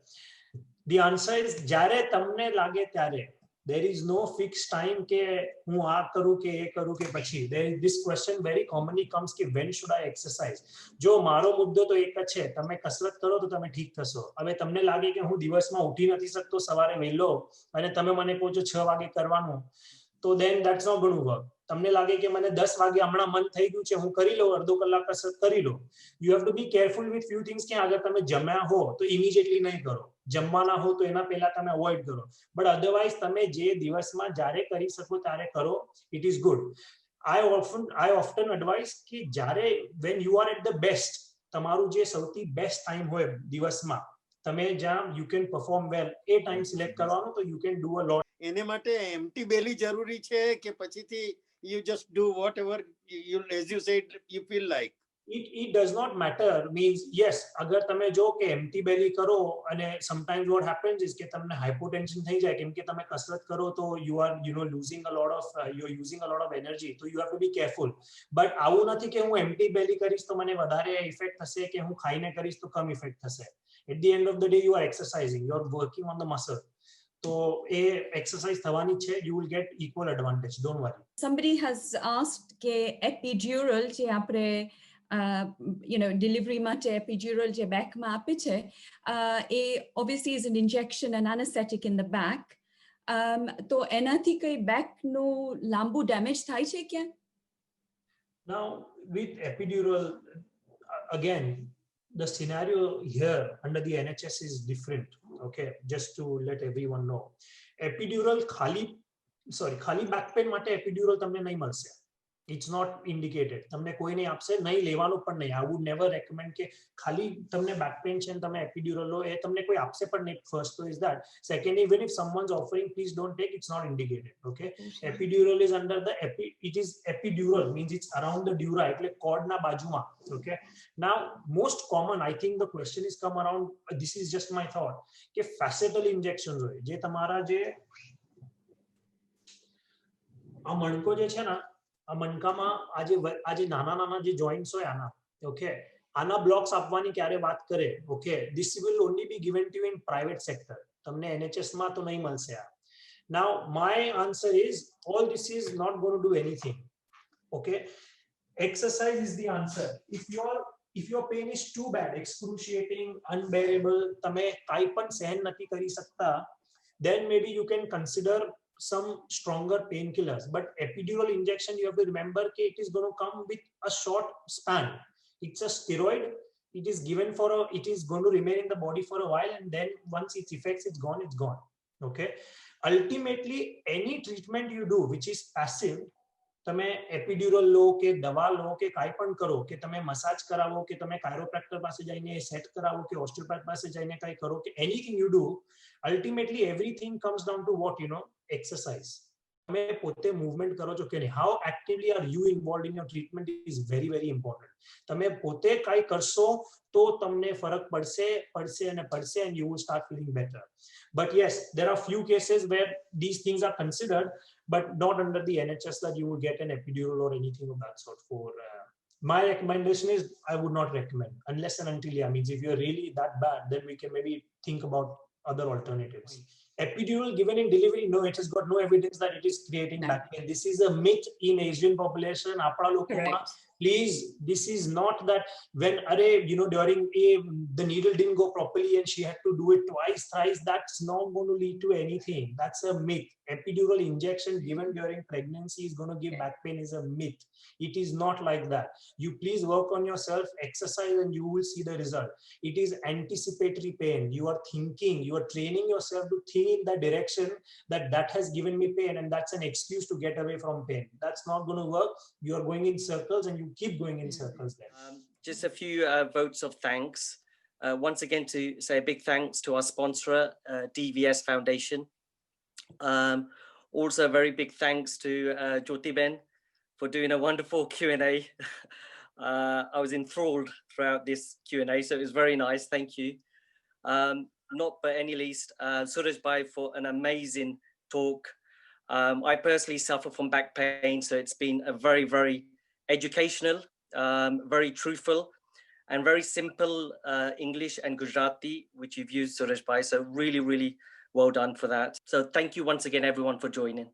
The answer is jare tamne lage tyare. There is no fixed time ke hu aa karu ke e karu ke pachi. This question very commonly comes ke when should I exercise? Jo maro muddo to ek જ છે, તમે કસરત કરો તો તમે ઠીક થશો. હવે તમને લાગે કે હું દિવસમાં ઉઠી નથી શકતો સવારે વહેલો અને તમે મને કહો છો 6 વાગે કરવાનું, તો then that's not going to work. તમને લાગે કે મને 10 વાગે હમણાં મન થઈ ગયું છે, હું કરી લઉં, અડધો કલાક કસરત કરી લો. You have to be careful with few things કે અગર તમે જમ્યા હો તો immediately નહીં કરો, જમવાના હો તો એના પહેલા તમે અવોઇડ કરો, બટ અધરવાઇઝ તમે જે દિવસમાં જ્યારે કરી શકો ત્યારે કરો, it is good. I often advise કે જ્યારે when you are at the best, તમારું જે સૌથી બેસ્ટ ટાઈમ હોય દિવસમાં, તમે જ્યાં you can perform well, A time select કરવાનો, તો you can do a lot. એને માટે એમ્પ્ટી બેલી જરૂરી છે કે પછીથી you just do whatever you, as you said, you feel like? It does not matter. Means yes, agar તમે જો કે empty belly કરો અને sometimes what happens is કે તમને hypotension થઈ જાય કેમ કે તમે કસરત કરો તો you are losing a lot of you're using a lot of energy, so you have to be careful. But આવું નથી કે હું empty belly કરીશ તો મને વધારે ઇફેક્ટ થશે કે હું ખાઈને કરીશ તો કમ ઇફેક્ટ થશે. At the end of the day you are exercising, you are working on the muscle. So a exercise thawani છે, you will get equal advantage, don't worry. Somebody has asked કે epidural જે આપણે delivery માટે epidural જે backમાં આપે છે, એ obviously is an injection and anesthetic in the back. તો એનાથી કઈ backનું લાંબુ damage થાય છે ક્યાં? Now with epidural, again the scenario here under the NHS is different. Okay, just to let everyone know, epidural ખાલી back pain માટે epidural તમને નહીં મળશે. It's not indicated. તમને કોઈ નહીં આપશે, નહીં લેવાનું પણ નહીં. I would never recommend કે ખાલી તમને back pain છે તમે epidural લો, એ તમને કોઈ આપશે પણ નહીં. First is that. Second, even if someone's offering, please don't take, it's not indicated. Okay, epidural is under the it is epidural, means it's around the dura, એટલે cord ના બાજુમાં. Okay, now most common, I think the question is come around, this is just my thought, કે facetal injections હોય જે તમારા જે આ મણકો જે છે ને, આ મણકામાં આજે નાના જે જોઈન્ટ્સ હોય આના, ઓકે, આના બ્લોક્સ આપવાની ક્યારે વાત કરે, okay, this will only be given to you in private sector. તમને NHS માં તો નહીં મળશે આ. Now my answer is all this is not going to do anything. Okay, exercise is the answer. If your pain is too bad, excruciating, unbearable, તમે કાઈ પણ સહન નથી કરી શકતા, then maybe you can consider some stronger painkillers. But epidural injection, you have to remember that it is going to come with a short span. It's a steroid. It is given it is going to remain in the body for a while, and then once its effects it's gone, it's gone. Okay, ultimately any treatment you do which is passive, તમે એપિડ્યુરલ લો કે દવા લો કે કાઈ પણ કરો, કે તમે massage કરાવો કે તમે કાયરોપ્રેક્ટર પાસે જઈને સેટ કરાવો કે ઓસ્ટિયોપેથ પાસે જઈને કાઈ કરો, કે anything you do, ultimately everything comes down to what, exercise. તમે પોતે મૂવમેન્ટ કરો છો કે નહીં, how actively are you involved in your treatment is very very important. તમે પોતે કાઈ કરશો તો તમને ફરક પડશે and you will start feeling better. But yes, there are few cases where these things are considered, but not under the NHS that you will get an epidural or anything of that sort. For my recommendation is I would not recommend, unless and until, means if you're really that bad, then we can maybe think about other alternatives. Epidural given in delivery, no, it has got no evidence that it is creating back pain. This is a myth in Asian population. Apna lokoma, please, this is not that when during the needle didn't go properly and she had to do it twice, thrice, that's not going to lead to anything. That's a myth. Epidural injection given during pregnancy is going to give back pain is a myth. It is not like that. You please work on yourself, exercise, and you will see the result. It is anticipatory pain. You are thinking, you are training yourself to think in that direction that has given me pain, and that's an excuse to get away from pain. That's not going to work. You are going in circles and you keep going in circles there. Just a few votes of thanks. Once again, to say a big thanks to our sponsor, DVS Foundation. Also a very big thanks to Jyotiben for doing a wonderful Q&A. I was enthralled throughout this Q&A, so it was very nice. Thank you. Not by any least, Suraj Bhai for an amazing talk. I personally suffer from back pain, so it's been a very, very educational very truthful and very simple English and Gujarati, which you've used, Suresh Bhai. So really, really well done for that. So thank you once again, everyone, for joining.